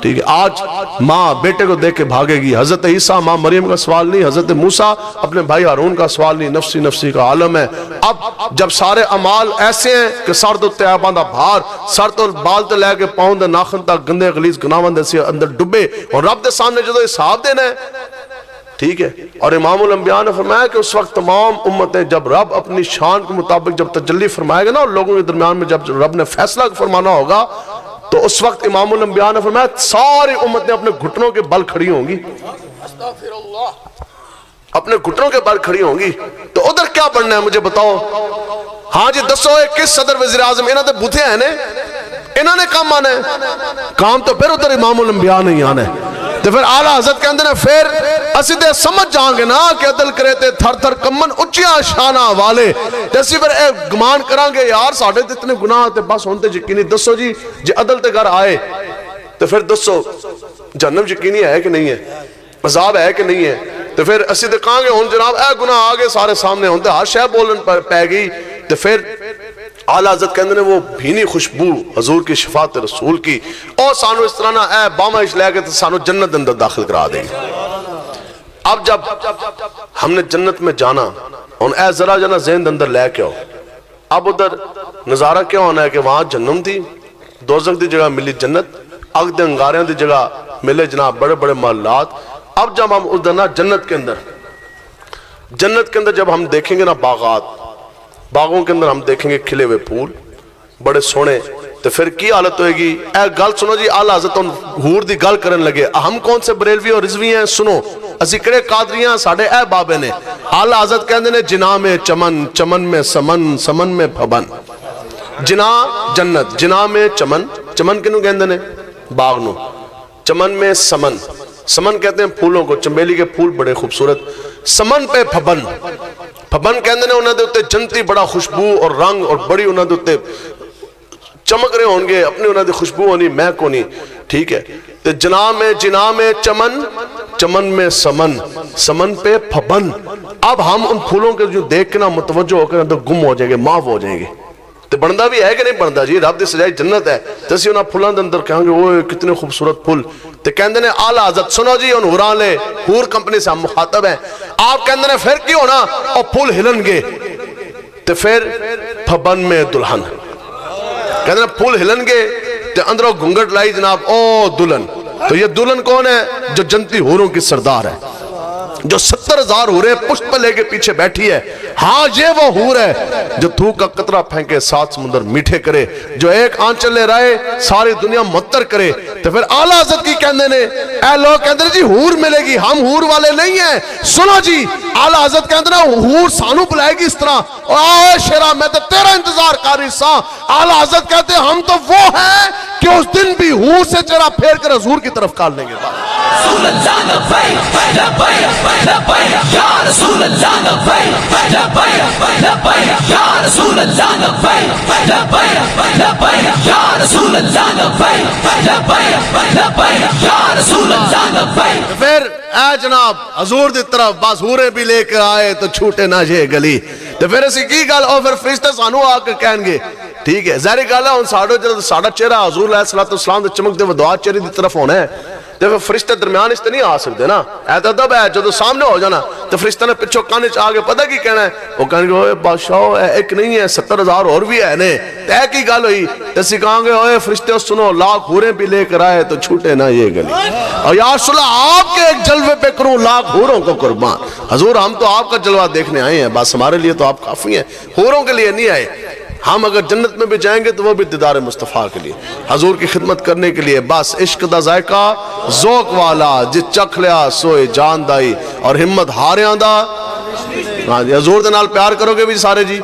ٹھیک ہے آج ماں بیٹے کو دیکھ کے بھاگے گی حضرت عیسیٰ ماں مریم کا سوال نہیں حضرت موسیٰ اپنے بھائی ہارون کا سوال نہیں نفسی نفسی کا عالم ہے اب جب سارے اعمال ایسے ہیں کہ سر تو تیابان دا بھار سر تو بال تو لے کے پاؤں دے ناخن تک گندے غلیظ گناہوں دے سے اندر ڈبے اور رب دے سامنے جدو حساب دینا ہے ٹھیک ہے اور امام الانبیاء نے فرمایا کہ اس وقت تمام امتیں جب رب اپنی شان کے مطابق جب تجلی فرمائے گا نا اور لوگوں کے درمیان میں جب رب نے فیصلہ فرمانا ہوگا تو اس وقت امام الانبیاء نے فرمایا ساری امتیں اپنے گھٹنوں کے بل کھڑی ہوں گی اپنے گھٹنوں کے بل کھڑی ہوں گی تو ادھر کیا بڑھنا ہے مجھے بتاؤ ہاں جی دسو کس صدر وزیر اعظم انہوں نے بوتھے ہیں انہوں نے کام آنا ہے کام تو پھر ادھر امام الانبیاء نہیں آنا ہے تو پھر اعلیٰ حضرت کے اندر پھر اسی دے سمجھ جائیں گے نا کہ عدل کرے تے تھر تھر کمن اچیاں شانہ والے جیسی پھر اے گمان کران گے یار ساڑھے اتنے گناہ تے بس ہونتے یقینی دسو جی عدل تے گھر آئے تو پھر دسو جہنم یقینی ہے کہ نہیں ہے عذاب ہے کہ نہیں ہے تو پھر اسی دے کہاں گے ہون جناب اے گناہ آگے سارے سامنے ہونتے ہر شے بولن پر پہ گئی تو پھر اعلیٰ حضرت کہندے نے وہ بھینی خوشبو حضور کی شفاعت رسول کی اور سانو اس طرح نہ اے بامش لے کے تو سانو جنت اندر داخل کرا دیں گے اب جب ہم نے جنت میں جانا اور اے ذرا جانا ذہن اندر لے کے ہو اب ادھر نظارہ کیا ہونا ہے کہ وہاں جہنم تھی، دوزخ دی جگہ ملی جنت، اگ دے انگاریاں دی جگہ ملے جناب بڑے بڑے محلات۔ اب جب ہم ادھر نا جنت کے اندر جب ہم دیکھیں گے نا باغات، باغوں کے اندر ہم دیکھیں گے کھلے ہوئے پھول بڑے سونے، تو پھر کی حالت ہوئے گی؟ اے گل سنو جی، اعلیٰ حضرت حور دی گل کرن لگے، ہم کون سے بریلوی اور رضوی ہیں؟ سنو، اسی کڑے قادریاں ساڑھے اے بابے نے۔ اعلیٰ حضرت کہندے نے جناح میں چمن، چمن میں سمن، سمن میں پھبن۔ جناح جنت، جناح میں چمن، چمن کنوں کہندے نے؟ باغ نو۔ چمن میں سمن، سمن کہتے ہیں پھولوں کو، چمیلی کے پھول بڑے خوبصورت۔ سمن پہ پھبن، پھبن کہندے نے انہاں دے اتے جنتی بڑا خوشبو اور رنگ اور بڑی انہاں دے اتے چمک رہے ہوں گے، اپنی انہاں دی خوشبو ہونی، مہک ہونی، ٹھیک ہے۔ تو جناح میں چمن، چمن میں سمن، سمن پہ پھبن۔ اب ہم ان پھولوں کے جو دیکھ کے نا متوجہ ہو کر اندر گم ہو جائیں گے، معاف ہو جائیں گے۔ تو بندہ بھی ہے کہ نہیں بندہ جی؟ رب دی سجائی جنت ہے، تو اسی انہاں پھولاں دے اندر کہیں گے اوہ کتنے خوبصورت پھول۔ تو کہندے نے اعلیٰ حضرت سنو جی، ان حوراں لے حور کمپنی سے ہم مخاطب ہیں، آپ کہندے نے پھر کی ہونا؟ اور پھول ہلن گے، تو پھر پھبن میں دلہن، کہندے نے پھول ہلن گے تو اندروں گھنگٹ لائی جناب او دلہن۔ تو یہ دلہن کون ہے؟ جو جنتی حوروں کی سردار ہے، جو 70,000 حوریں پشت پہ لے کے پیچھے بیٹھی ہے۔ ہاں یہ وہ حور ہے جو تھوک کا قطرہ پھینکے 7 سمندر میٹھے کرے، جو ایک آنچل لے رائے ساری دنیا معطر کرے۔ تو پھر اعلیٰ حضرت کی کہندے نے اے لوگ کہندے جی حور ملے گی، ہم حور والے نہیں ہیں۔ سنو جی، اعلیٰ حضرت کہندے نا حور سانو بلائے گی اس طرح، اے شیرہ میں تو تیرا انتظار کاری سا۔ اعلیٰ حضرت کہتے ہم تو وہ ہیں کہ اس دن بھی حور سے چہرہ پھیر کر حضور کی طرف کال لیں گے۔ رسول اللہ لبیک لبیک لبیک یا رسول اللہ لبیک لبیک لبیک یا رسول اللہ لبیک لبیک لبیک یا رسول اللہ لبیک لبیک لبیک یا رسول اللہ لبیک۔ پھر اے جناب حضور دی طرف بس حوریں بھی لے کر آئے تو چھوٹے نہ یہ گلی۔ تو پھر اسی کی گل اور پھر فرشتے سانو آ کے کہیں گے، ٹھیک ہے ظاہری گل ہے، ان ساڑا چہرہ حضور علیہ السلام دے چمک دے ودعا چہرے دی طرف ہونا ہے، تو فرشتے درمیان اس تے نہیں آ سکتے نا، اے تو ادب ہے، جدو سامنے ہو جانا تو فرشتے نے پچھو کانے چاہ کے پتہ کی کہنا ہے، وہ کہیں گے اوے بادشاہ ایک نہیں ہے 70,000 اور بھی ہے نے، تے کی گل ہوئی تو اسی کہیں گے اوے فرشتے سنو، لاکھ حوریں بھی لے کر آئے تو چھوٹے نہ یہ گلی، اور یا رسول اللہ آپ کے ایک جلوے پہ کروں لاکھ حوروں کو قربان۔ حضور ہم تو آپ کا جلوہ دیکھنے آئے ہیں، بس ہمارے لیے تو آپ کافی ہیں، حوروں کے لیے نہیں آئے۔ ہم اگر جنت میں بھی جائیں گے تو وہ بھی دیدار مصطفیٰ کے لیے، حضور کی خدمت کرنے کے لیے، بس عشق دا ذائقہ ذوق والا جس چکھ لیا سوئے جان دائی اور ہمت ہاریاں دا۔ ہاں جی حضور دے نال پیار کرو گے بھی سارے جی؟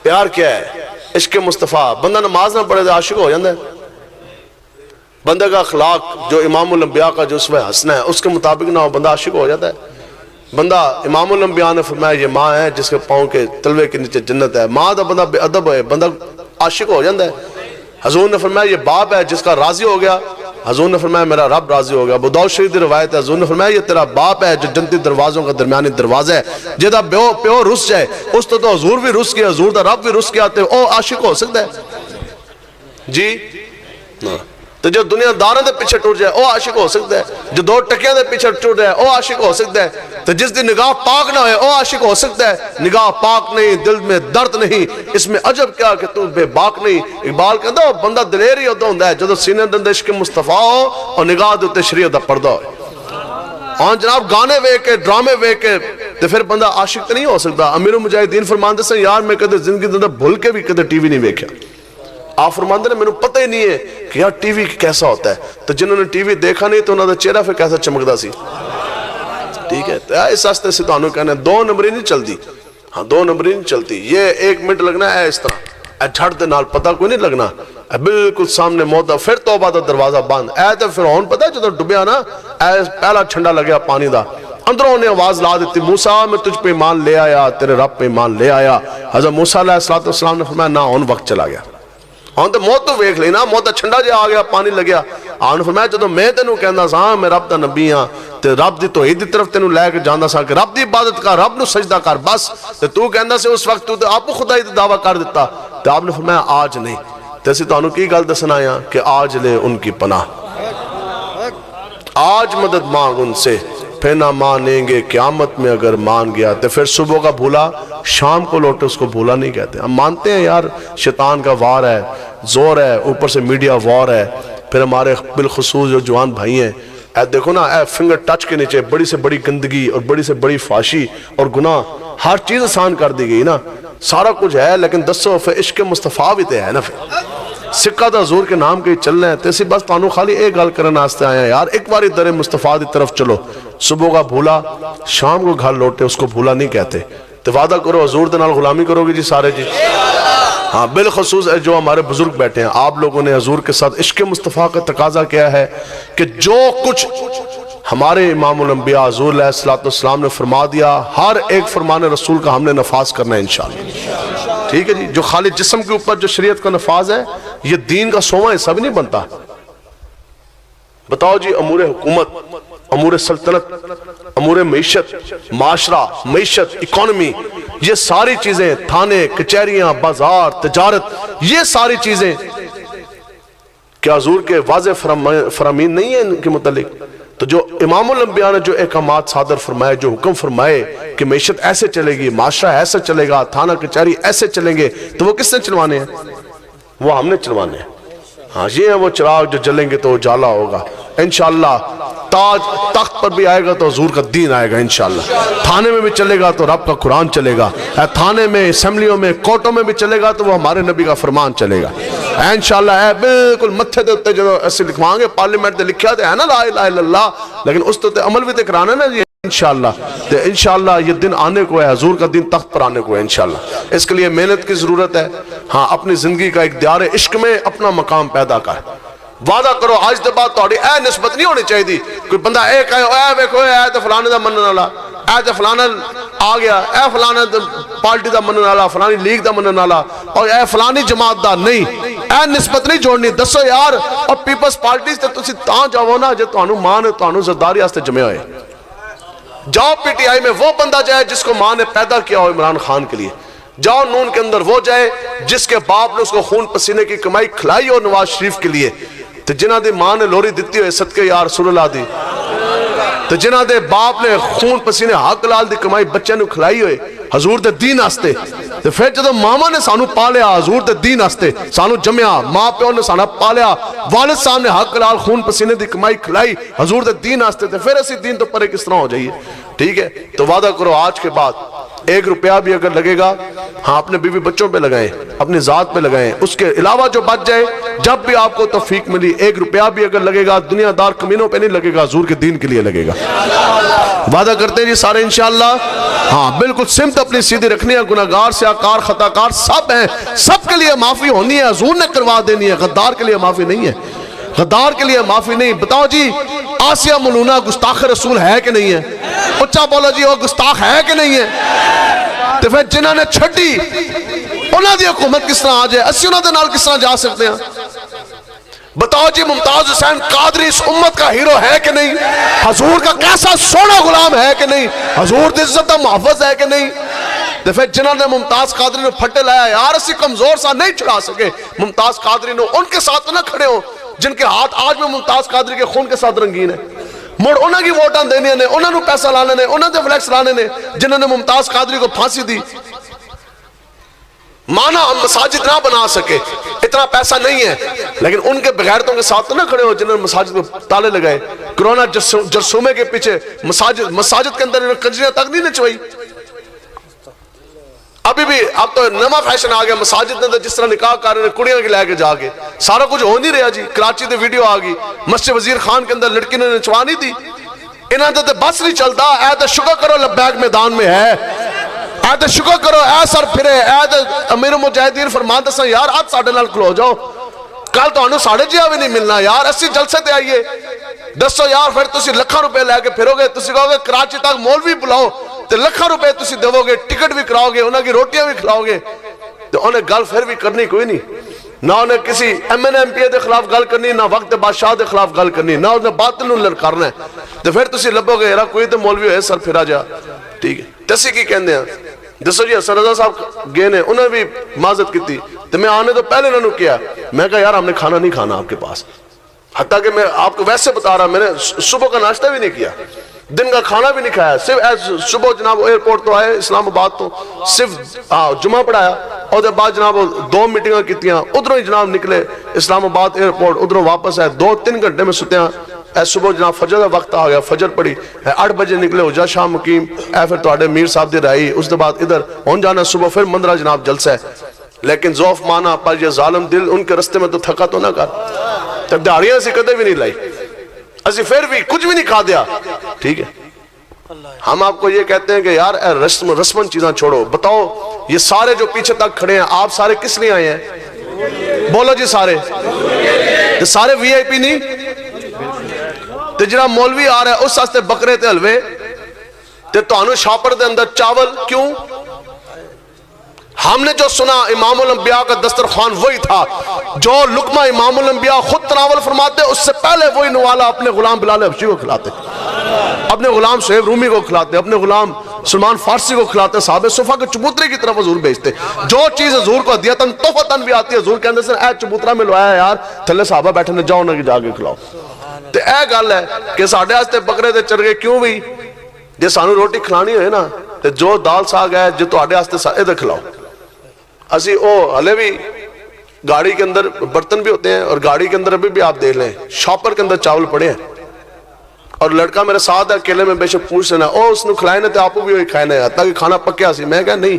پیار کیا ہے؟ عشق مصطفیٰ۔ بندہ نماز نہ پڑھے تو عاشق ہو جاندہ ہے، بندے کا اخلاق جو امام الانبیاء کا جو اسوہ حسنہ ہے اس کے مطابق نہ ہو بندہ عاشق ہو جاتا ہے۔ بندہ امام الانبیاء نے فرمایا یہ ماں ہے جس کے پاؤں کے تلوے کے نیچے جنت ہے، ماں دا بندہ بے ادب ہے بندہ عاشق ہو جاتا ہے۔ حضور نے فرمایا یہ باپ ہے جس کا راضی ہو گیا، حضور نے فرمایا میرا رب راضی ہو گیا۔ ابو داؤد شریف دی روایت ہے، حضور نے فرمایا یہ تیرا باپ ہے جو جنتی دروازوں کا درمیانی دروازہ ہے، جدا پیو رس جائے اس تو حضور بھی رس گیا، حضور دا رب بھی رس گیا، تو او عاشق ہو سکتا ہے جی؟ تو جو دنیا داروں دے پیچھے ٹوٹ جائے او عاشق ہو سکتا ہے، جو دو ٹکیاں دے پیچھے ٹوٹ جائے او عاشق ہو سکتا ہے، تو جس دی نگاہ پاک نہ ہوئے او عاشق ہو سکتا ہے۔ نگاہ پاک نہیں، دل میں درد نہیں، اس میں عجب کیا کہ تو بے باک نہیں۔ اقبال کہتا ہے بندہ دلیر ہی ہوتا ہے جو سینے دے اندر عشق مصطفیٰ ہو اور نگاہ دے اوتے شریعت دا پردہ ہو۔ اور جناب گانے ویکھ کے ڈرامے ویکھ کے تو پھر بندہ عاشق تو نہیں ہو سکتا۔ امیر المجاہدین فرماندے سے یار میں کدے زندگی دے اندر بھول کے بھی کدے ٹی وی نہیں ویکھیا۔ آپ فرماندے نے میں نے پتہ ہی نہیں ہے کہ یار ٹی وی کیسا ہوتا ہے، تو جنہوں نے ٹی وی دیکھا نہیں تو انہوں نے چہرہ پھر کیسا چمکدا سی، ٹھیک ہے۔ تو اس واسطے سے تانوں کہنا ہے 2 نمبری نہیں چلتی، ہاں 2 نمبری نہیں چلتی، یہ 1 منٹ لگنا ہے اس طرح اے جھٹ دے نال پتہ کوئی نہیں لگنا، اے بالکل سامنے موت، پھر توبہ دا دروازہ بند، اے تے فرعون پتہ جدوں ڈوبیا نا اے پہلا چھنڈا لگیا پانی دا، اندروں نے آواز لا دیتی موسیٰ میں تجھ پہ ایمان لے آیا، تیرے رب پہ ایمان لے آیا۔ حضرت موسیٰ علیہ السلام نے فرمایا نہ ان وقت چلا گیا، ہاں تو موت تو ویکھ لینا، موت چھنڈا جے آ گیا پانی لگیا۔ آن فرمایا جدو میں تینوں کہندا سا میں رب دا نبی ہاں تے رب دی توحید دی طرف تینوں لے کے جاندا سا کہ رب دی عبادت کر، رب نو سجدہ کر، بس تے تو کہندا سے اس وقت تو آپ کو خدائی دا دعویٰ کر دیتا، تے آپ نے فرمایا آج نہیں۔ تے اسی تانوں کی گل دسنا آیا کہ آج لے ان کی پناہ، آج مدد مانگ ان سے، پھر نہ مانیں گے قیامت میں اگر مان گیا. تو پھر صبح کا بھولا شام کو لوٹے اس کو بھولا نہیں کہتے. ہم مانتے ہیں یار شیطان کا وار ہے, زور ہے, اوپر سے میڈیا وار ہے. پھر ہمارے بالخصوص جو جوان بھائی ہیں, اے دیکھو نا, اے فنگر ٹچ کے نیچے بڑی سے بڑی گندگی اور بڑی سے بڑی فحاشی اور گناہ, ہر چیز آسان کر دی گئی نا, سارا کچھ ہے. لیکن دسو پھر عشق مصطفیٰ بھی تے ہے نا, پھر سکہ دا حضور کے نام کے چلنا ہے. تو اسی بس تانوں خالی ایک گل کرنا واسطے آئے ہیں یار, ایک باری در مصطفیٰ دی طرف چلو. صبح کا بھولا شام کو گھر لوٹے اس کو بھولا نہیں کہتے. تو وعدہ کرو حضور دے نال غلامی کرو گے جی سارے جی. ہاں بالخصوص جو ہمارے بزرگ بیٹھے ہیں, آپ لوگوں نے حضور کے ساتھ عشق مصطفیٰ کا تقاضا کیا ہے کہ جو کچھ ہمارے امام الانبیاء حضور علیہ السلام نے فرما دیا, ہر ایک فرمان رسول کا ہم نے نفاذ کرنا ہے انشاءاللہ. ٹھیک ہے جی. جو خالی جسم کے اوپر جو شریعت کا نفاذ ہے, یہ دین کا 100واں حصہ بھی نہیں بنتا. بتاؤ جی, امور حکومت, امور سلطنت, امور معیشت, معاشرہ, معیشت, اکانومی, یہ ساری چیزیں, تھانے, کچہریاں, بازار, تجارت, یہ ساری چیزیں کیا حضور کے واضح فرامین نہیں ہیں ان کے متعلق؟ تو جو امام الانبیاء نے جو احکامات صادر فرمائے, جو حکم فرمائے کہ معیشت ایسے چلے گی, معاشرہ ایسے چلے گا, تھانہ کچہری ایسے چلیں گے, تو وہ کس نے چلوانے ہیں؟ وہ ہم نے چلوانے ہیں. ہاں یہ ہے وہ چراغ جو جلیں گے تو اجالا ہوگا انشاءاللہ. تاج تخت پر بھی آئے گا تو حضور کا دین آئے گا انشاءاللہ. تھانے میں بھی چلے گا تو رب کا قرآن چلے گا. تھانے میں, اسمبلیوں میں, کورٹوں میں بھی چلے گا تو وہ ہمارے نبی کا فرمان چلے گا انشاءاللہ. بالکل متھے دے اتے جو ایسے لکھوائیں گے, پارلیمنٹ دے لکھیا تے ہے نا لا الہ الا اللہ, لیکن اس تے عمل بھی تے کرانا نا جی انشاءاللہ. تو انشاءاللہ یہ دن آنے کو ہے, حضور کا دن تخت پر آنے کو ہے انشاءاللہ. اس کے لیے محنت کی ضرورت ہے. ہاں اپنی زندگی کا ایک دیار عشق میں اپنا مقام پیدا کر. وعدہ کرو آج دے بعد تہاڈی اے نسبت نہیں ہونی چاہیے کوئی بندہ اے کہے اے ویکھو اے تے فلانے دا منن والا, اے تے فلانا آ گیا, اے فلانا پارٹی دا منن والا, فلانی لیگ دا منن والا, اور اے فلانی جماعت دا نہیں. اے نسبت نہیں جوڑنی. دسو یار, اور پیپلز پارٹیز تے تسی تاں جاؤ نا جے تانوں ماں نے تانوں زرداری واسطے جمع ہوئے. جاؤ پی ٹی آئی میں وہ بندہ جائے جس کو ماں نے پیدا کیا ہو عمران خان کے لیے. جاؤ نون کے اندر وہ جائے جس کے باپ نے اس کو خون پسینے کی کمائی کھلائی ہو نواز شریف کے لیے. تو جنہ دے ماں نے لوری دیتی ہوئے صدقے یا رسول اللہ دی, تو جنہ دے باپ نے خون پسینے حق لال دی کمائی بچے نے کھلائی ہوئے حضور دے دین آستے. تو پھر جدو ماما نے سانو پالیا حضور دے دین آستے, سانو جمعیا, ماں پیو نے سانو پالیا, والد صاحب نے حق لال خون پسینے دی کمائی کھلائی حضور دے دین آستے, تو پھر اسی دین تو پرے کس طرح ہو جائیے. ٹھیک ہے. تو وعدہ کرو آج کے بعد 1 روپیہ بھی اگر لگے گا, ہاں اپنے بیوی بچوں پہ لگائیں, اپنی ذات پہ لگائیں, اس کے علاوہ جو بچ جائے جب بھی آپ کو توفیق ملی 1 روپیہ بھی اگر لگے گا, دنیا دار کمینوں پہ نہیں لگے گا, حضور کے دین کے لیے لگے گا. وعدہ کرتے ہیں جی سارے انشاءاللہ. ہاں بالکل سمت اپنی سیدھی رکھنی ہے. گناہگار سیاکار خطاکار سب ہیں, سب کے لیے معافی ہونی ہے, حضور نے کروا دینی ہے. غدار کے لیے معافی نہیں ہے, غدار کے لیے معافی نہیں. بتاؤ جی آسیہ ملونہ گستاخ رسول ہے کہ نہیں ہے؟ اچھا بولو جی وہ گستاخ ہے کہ نہیں ہے؟ تو پھر جنہوں نے چھڑی انہوں دی حکومت کس طرح آ جائے, اسی انہوں دے نال کس طرح جا سکتے ہیں؟ بتاؤ جی ممتاز حسین قادری اس امت کا ہیرو ہے کہ نہیں؟ حضور کا کیسا سونا غلام ہے کہ نہیں؟ حضور دی عزت دا محافظ ہے کہ نہیں؟ تو پھر جنہوں نے ممتاز قادری نے پھٹے لایا, یار اسی کمزور سا نہیں چھڑا سکے ممتاز قادری نے, ان کے ساتھ نہ کھڑے ہو جن کے ہاتھ آج میں ممتاز قادری کے خون کے ساتھ رنگین ہے. مڑ انہوں کی ووٹاں دینی نے, انہوں نے پیسہ لانے نے, انہوں نے فلیکس لانے نے, جنہوں نے ممتاز قادری کو پھانسی دی. مانا ہم مساجد نہ بنا سکے, اتنا پیسہ نہیں ہے, لیکن ان کے بغیرتوں کے ساتھ نہ کھڑے ہو جنہوں نے مساجد میں تالے لگائے. کرونا جرسومے کے پیچھے مساجد کے اندر کنجریاں تک نہیں نچوائی. ابھی بھی اب تو نما فیشن آ گیا, مساجد نے جس طرح نکاح کر رہے ہیں کڑیاں کے لے کے جا کے, سارا کچھ ہو نہیں رہا جی. کراچی دے ویڈیو آ گئی, مسجد وزیر خان کے اندر لڑکی نے نچوا نہیں دی. انہاں تے بس نہیں چلتا. اے تے شکر کرو لبیک میدان میں ہے, اے تے شکر کرو, اے سر پھرے, اے تے امیر مجاہدین فرمان دساں یار آج ساڑھے نال کھلو جاؤ, کل تو انہوں ساڑھے جہاں بھی نہیں ملنا یار, اسی جلسے تے آئیے. دسو یار پھر تسی لکھاں روپے لے کے پھرو گے, تسی کہو گے کراچی تک مولوی بلاؤ تو لکھاں روپے تسی دیو گے, ٹکٹ بھی کراؤ گے, انہاں کی روٹیاں بھی کھلاؤ گے, تو انہیں گل پھر بھی کرنی کوئی نہیں. نہ انہیں کسی ایم این ایم پی دے خلاف گل کرنی, نہ وقت بادشاہ دے خلاف گل کرنی, نہ انہیں باطل نو لڑکارنا ہے. تو پھر تسی لبو گے یار کوئی تو مولوی ہے سر پھرا جا. ٹھیک ہے. تسی کی کہندے ہیں؟ دسو جی حسن رضا صاحب گئے نے, انہوں نے بھی معذرت کی تھی, تو میں آنے تو پہلے انہوں نے کیا, میں کہا یار ہم نے کھانا نہیں کھانا آپ کے پاس, حتیٰ کہ میں آپ کو ویسے بتا رہا, میں نے صبح کا ناشتہ بھی نہیں کیا, دن کا کھانا بھی نہیں کھایا, صرف صبح جناب ایئرپورٹ تو آئے اسلام آباد تو صرف جمعہ پڑھایا, اور بعد جناب 2 میٹنگاں کیتیاں, ادھروں ہی جناب نکلے اسلام آباد ایئرپورٹ, ادھروں واپس آئے, 2-3 گھنٹے میں ستے ہیں. صبح جناب فجر کا وقت آ گیا, فجر پڑھی, 8 بجے نکلے حجا شام مقیم, پھر تواڈے میر صاحب دی رہائی, اس کے بعد ادھر ہون جانا صبح پھر مندرہ جناب جلسہ ہے. لیکن ذوف مانا پر یہ ظالم دل ان کے رستے میں تو تھکا تو نہ کر, تب دہاڑیاں سے کدے بھی نہیں لائی, اسی پھر بھی کچھ بھی نہیں کھا دیا. ٹھیک ہے, ہم آپ کو یہ کہتے ہیں کہ یار رسمن چیزاں چھوڑو, بتاؤ یہ سارے جو پیچھے تک کھڑے ہیں آپ سارے کس لیے آئے ہیں؟ بولو جی سارے, یہ سارے وی آئی پی نہیں. تے جڑا مولوی آ رہا ہے اس واسطے بکرے تے حلوے, تے تانوں شاپر دے اندر چاول کیوں؟ ہم نے جو سنا امام الانبیاء کا دسترخوان وہی تھا جو لقمہ امام الانبیاء خود تناول فرماتے, اس سے پہلے وہی نوالا اپنے غلام بلال حبشی کو کھلاتے, اپنے غلام شعیب رومی کو کھلاتے, اپنے غلام سلمان فارسی کو کھلاتے, صحابہ صفحہ کے چبوترے کی طرف حضور بھیجتے. جو چیز حضور کو ہدیتاً تحفتاً بھی آتی ہے, حضور کہندے سے اے چبوترا میں لوایا ہے یار, تھلے صحابہ بیٹھے نے, جاؤ نہ کہ جا کے کھلاؤ. تے اے گل ہے کہ ساڈے واسطے بکرے تے چرگے کیوں بھی, جے سانو روٹی کھلانی ہوئے نا تے جو دال ساگ ہے جو تواڈے واسطے اے تے کھلاؤ. اسی ہلے بھی گاڑی کے اندر برتن بھی ہوتے ہیں, اور گاڑی کے اندر ابھی بھی آپ دیکھ لیں شاپر کے اندر چاول پڑے ہیں, اور لڑکا میرے ساتھ ہے اکیلے میں بے شک پوچھ لینا, اس نے کھلائے نے تے آپ بھی وہی کھائے, حتیٰ کہ کھانا پکیا سی. میں کہا نہیں,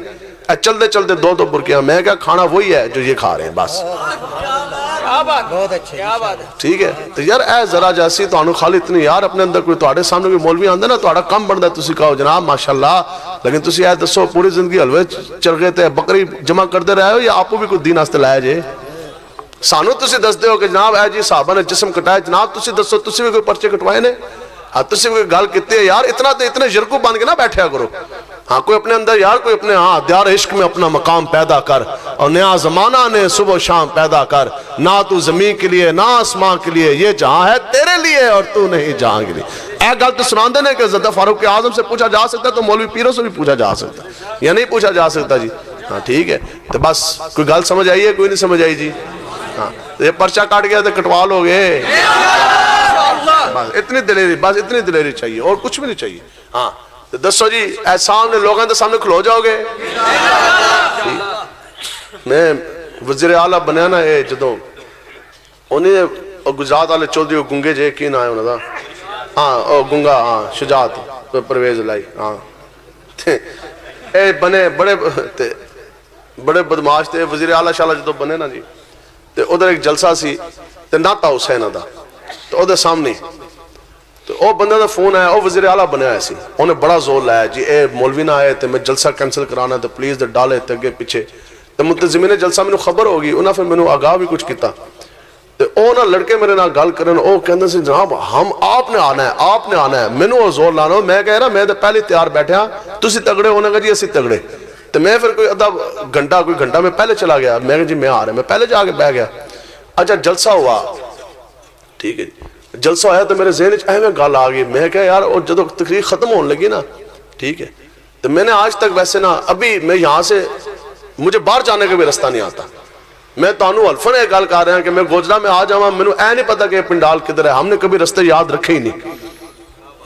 چلتے چلتے 2 برکیاں, میں کہا کھانا وہی ہے جو یہ کھا رہے ہیں بس. ٹھیک ہے, تو یار اے ذرا جیسی تو انہوں خالی اتنی یار اپنے اندر کوئی توڑے سامنے کوئی مولوی آندے نا, توڑا کم بڑھتا ہے, تسی کہو جناب ماشاءاللہ, لیکن تسی اے دسو پوری زندگی حلوے چرگے تے بکری جمع کردے رہے ہو, یا آپ بھی کوئی دین آستے لایا جے؟ سانو تسی دس دے ہو کہ جناب اے جی صحابہ نے جسم کٹایا, جناب تسی دسو تسی بھی کوئی پرچے کٹوائے نے, ہاں تسی بھی کوئی گال کتے ہیں یار, اتنا تے اتنے جرکو بان کے نہ بیٹھیا کرو. ہاں کوئی اپنے اندر یار کوئی اپنے دیار عشق میں اپنا مقام پیدا کر, اور نیا زمانہ نے صبح و شام پیدا کر, نہ تو زمین کے لیے نہ آسمان کے لیے, یہ جہاں ہے تیرے لیے اور تو نہیں جہاں کے لیے. اے گل تو سنان دے نے کہ زدہ فاروق اعظم سے پوچھا جا سکتا ہے تو مولوی پیروں سے بھی پوچھا جا سکتا ہے, یا نہیں پوچھا جا سکتا جی؟ ہاں ٹھیک ہے, تو بس کوئی گل سمجھ آئی ہے, کوئی نہیں سمجھ آئی جی؟ ہاں یہ پرچہ کاٹ گیا تو کٹوا لو گے, بس اتنی دلیری, بس اتنی دلیری چاہیے اور کچھ بھی نہیں چاہیے. ہاں تو دسو جی احسان نے لوگوں کے سامنے کھلو جاؤ گے؟ میں وزیر اعلیٰ بنیا نا, یہ جدوں انہیں گجرات والے چودھری گنگے جے کی نہ ہے انہوں دا, ہاں گنگا, ہاں شجاعت پرویز لائی, ہاں اے بنے بڑے بدماش تھے. وزیر اعلیٰ شاءاللہ جدوں بنے نا جی, تے ادھر ایک جلسہ سی تے ناتا حسین دا, تو ادھر سامنے تو او بندہ دا فون آیا, او وزیر اعلیٰ بنیا ہے سی, انہیں بڑا زور لایا جی اے مولوی نہ آئے تے میں جلسہ کینسل کرانا تے پلیز دے ڈالے تے اگے پیچھے. تے منتظمین جلسہ میں خبر ہوگی, انہاں پھر میں نے آگاہ بھی کچھ کیتا, تے او نا لڑکے میرے نال گل کرن, او کہندے سے جناب ہم آپ نے آنا ہے, آپ نے آنا ہے. میں نے او زور لانا, میں کہہ رہا میں تے پہلے تیار بیٹھے ہاں, تسی تگڑے ہونے گا جی اسی تگڑے. تے میں پھر کوئی کوئی گھنٹہ میں پہلے چلا گیا, میں کہا جی میں آ رہا, میں پہلے جا کے بیٹھ گیا. اچھا جلسہ ہوا, ٹھیک ہے جی, جلسہ آیا تو میرے ذہن اہم گل آ گئی. میں کہا یار اور جدو تقریر ختم ہونے لگی نا, ٹھیک ہے, تو میں نے آج تک ویسے نا, ابھی میں یہاں سے مجھے باہر جانے کا بھی رستہ نہیں آتا. میں تانوں الفن ایک گل کر رہا ہوں کہ میں گوجرا میں آ جاؤں, میں نے اے نہیں پتا کہ پنڈال کدھر ہے, ہم نے کبھی رستے یاد رکھے ہی نہیں.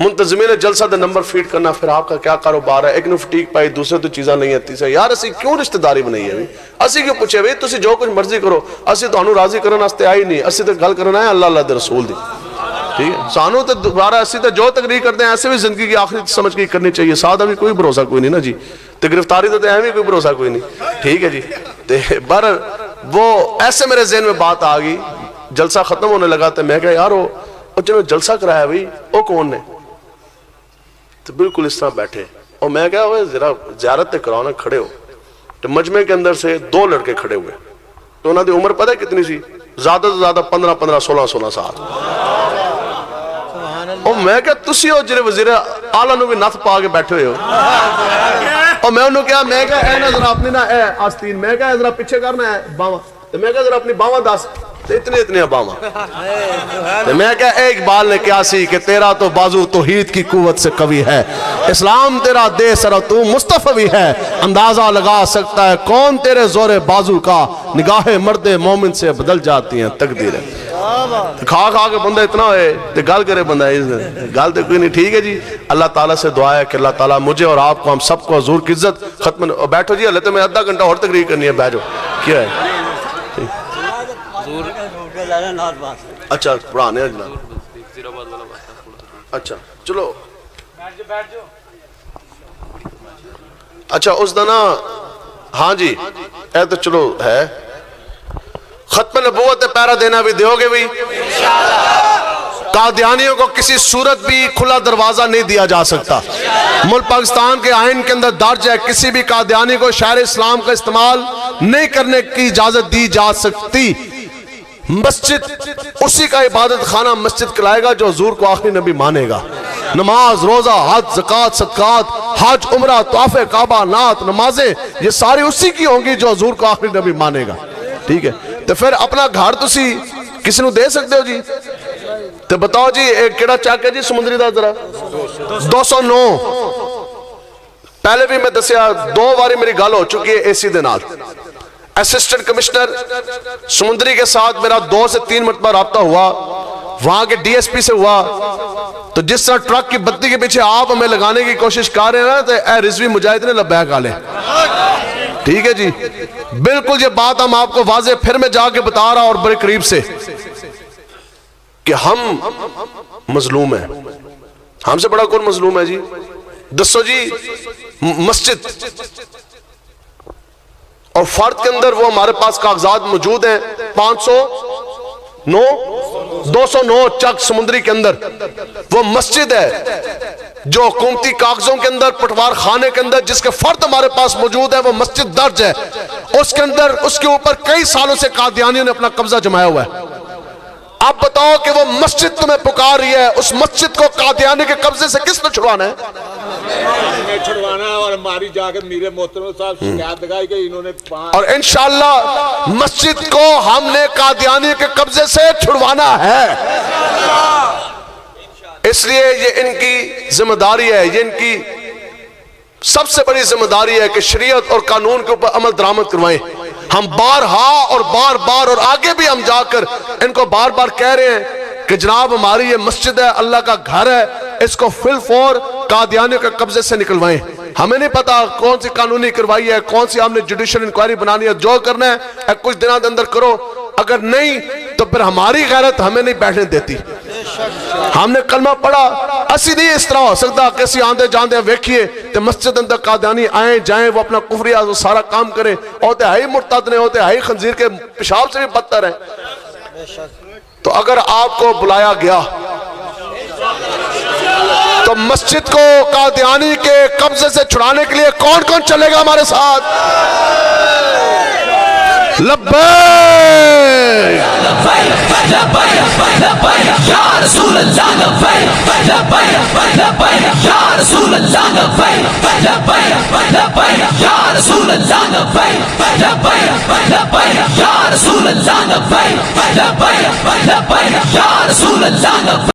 منتظمین جلسہ دے نمبر فیڈ کرنا, پھر آپ کا کیا کاروبار ہے, ایک نے فٹیک پائی, دوسرے تو چیزاں نہیں آتی سے. یار اسی کیوں رشتہ داری بنائی ہے, اسی کیوں پوچھے بھئی تسی جو کچھ مرضی کرو, اسی تانوں راضی کرن واسطے آئی نہیں, اسی تے گل کرنا ہے اللہ اللہ دے رسول دی. ٹھیک ہے, سانو تے دوبارہ اسی تے جو تقریر کرتے ہیں ایسے بھی زندگی کی آخری سمجھ کے کرنی چاہیے. سادہ بھی کوئی بھروسہ کوئی نہیں نا جی, تے گرفتاری تے اہم بھی کوئی بھروسہ کوئی نہیں. ٹھیک ہے جی, تے بر وہ ایسے میرے ذہن میں بات آ گئی, جلسہ ختم ہونے لگا, تے میں کہا یار وہ جنہوں جلسہ کرایا بھئی وہ کون نے, تو بالکل اس طرح بیٹھے, اور میں کہا وہ ذرا زیارت تے کراؤ نا, کھڑے ہو. تو مجمع کے اندر سے 2 لڑکے کھڑے ہوئے, تو انہوں نے عمر پتہ ہے کتنی سی, زیادہ سے زیادہ 15 16 سال. اور میں کہا تسی ہو جنہیں وزیر اعلیٰ نو بھی نتھ پا کے بیٹھے ہوئے ہو, اور میں انہوں کہا, میں کہا اے نا ذرا اپنی نا اے آستین, میں کہا ذرا پیچھے کرنا ہے باواں, تو میں کہا ذرا اپنی باواں دس, اتنے اباما میں کہا ایک بال نے کیا سی کہ تیرا تو بازو توحید کی قوت سے قوی ہے، اسلام تیرا دے سر تو مصطفی ہے، اندازہ لگا سکتا ہے کون تیرے زور بازو کا، نگاہ مرد مومن سے بدل جاتی ہیں تقدیریں۔ کھا کے بندہ اتنا ہے تو گل کرے بندہ گل تو کوئی نہیں۔ ٹھیک ہے جی، اللہ تعالیٰ سے دعا ہے کہ اللہ تعالیٰ مجھے اور آپ کو ہم سب کو حضور کی عزت ختم۔ بیٹھو جی، اللہ تو میں آدھا گھنٹہ اور تقریر کرنی ہے، بیٹھو کیا ہے؟ اچھا پڑھانے ہیں جناب، اچھا چلو اچھا اس دن ہاں جی اے تو چلو ہے ختم نبوت پیرا دینا بھی دیو گے بھی؟ قادیانیوں کو کسی صورت بھی کھلا دروازہ نہیں دیا جا سکتا۔ ملک پاکستان کے آئین کے اندر درج ہے کسی بھی قادیانی کو شہر اسلام کا استعمال نہیں کرنے کی اجازت دی جا سکتی۔ مسجد اسی کا عبادت خانہ مسجد کہلائے گا جو حضور کو آخری نبی مانے گا۔ نماز، روزہ، حج، زکوٰۃ، صدقات، حج، عمرہ، طواف کعبہ، نعت، نمازیں، یہ ساری اسی کی ہوں گی جو حضور کو آخری نبی مانے گا۔ ٹھیک ہے، تو پھر اپنا گھر تسی کسی نو دے سکتے ہو جی؟ تو بتاؤ جی ایک کیڑا چاک ہے جی سمندری دا ذرا 209 پہلے بھی میں دسیا 2 باری میری گل ہو چکی ہے اے سی دے نال۔ اسسٹنٹ کمشنر سمندری کے ساتھ میرا 2 سے 3 مرتبہ رابطہ ہوا، وہاں کے ڈی ایس پی سے ہوا، تو جس طرح ٹرک کی بتی کے پیچھے آپ ہمیں لگانے کی کوشش کر رہے ہیں نا، تو اے رضوی مجاہد نے لبیک آلے۔ ٹھیک ہے جی، بالکل یہ بات ہم آپ کو واضح پھر میں جا کے بتا رہا اور بڑے قریب سے کہ ہم مظلوم ہیں۔ ہم سے بڑا کون مظلوم ہے جی؟ دسو جی، مسجد اور فرد کے اندر وہ ہمارے پاس کاغذات موجود ہیں 509 209 چک سمندری کے اندر وہ مسجد ہے جو حکومتی کاغذوں کے اندر پٹوار خانے کے اندر جس کے فرد ہمارے پاس موجود ہے، وہ مسجد درج ہے۔ اس کے اندر اس کے اوپر کئی سالوں سے قادیانیوں نے اپنا قبضہ جمایا ہوا ہے۔ اب بتاؤ کہ وہ مسجد تمہیں پکار رہی ہے، اس مسجد کو قادیانی کے قبضے سے کس نے چھڑوانا ہے؟ چھڑوانا ہے، اور ہماری جا کے میرے محترم صاحب شکایت لگائی کہ انہوں نے اور انشاءاللہ مسجد کو ہم نے قادیانی کے قبضے سے چھڑوانا ہے۔ اس لیے یہ ان کی ذمہ داری ہے، یہ ان کی سب سے بڑی ذمہ داری ہے کہ شریعت اور قانون کے اوپر عمل درآمد کروائیں۔ ہم بارہا اور بار بار اور آگے بھی ہم جا کر ان کو بار بار کہہ رہے ہیں کہ جناب ہماری یہ مسجد ہے، اللہ کا گھر ہے، اس کو فی الفور قادیانیوں کے قبضے سے نکلوائیں۔ ہمیں نہیں پتا کون سی قانونی کروائی ہے، کون سی ہم نے جوڈیشل انکوائری بنانی ہے، جو کرنا ہے کچھ دنوں کے اندر کرو، اگر نہیں تو پھر ہماری غیرت ہمیں نہیں بیٹھنے دیتی۔ ہم نے کلمہ پڑھا، اسی نہیں اس طرح ہو سکتا کہ اسی آندے جاندے ویکھیے تو مسجد اندر قادیانی آئیں جائیں، وہ اپنا کفریہ وہ سارا کام کریں، ہوتے ہی مرتد نے، ہوتے ہی خنزیر کے پیشاب سے بھی بدتر ہیں۔ تو اگر آپ کو بلایا گیا تو مسجد کو قادیانی کے قبضے سے چھڑانے کے لیے کون کون چلے گا ہمارے ساتھ؟ لبیک یا رسول اللہ لبیک لبیک لبیک یا رسول اللہ لبیک لبیک یا رسول اللہ لبیک لبیک لبیک یا رسول اللہ لبیک لبیک یا رسول اللہ لبیک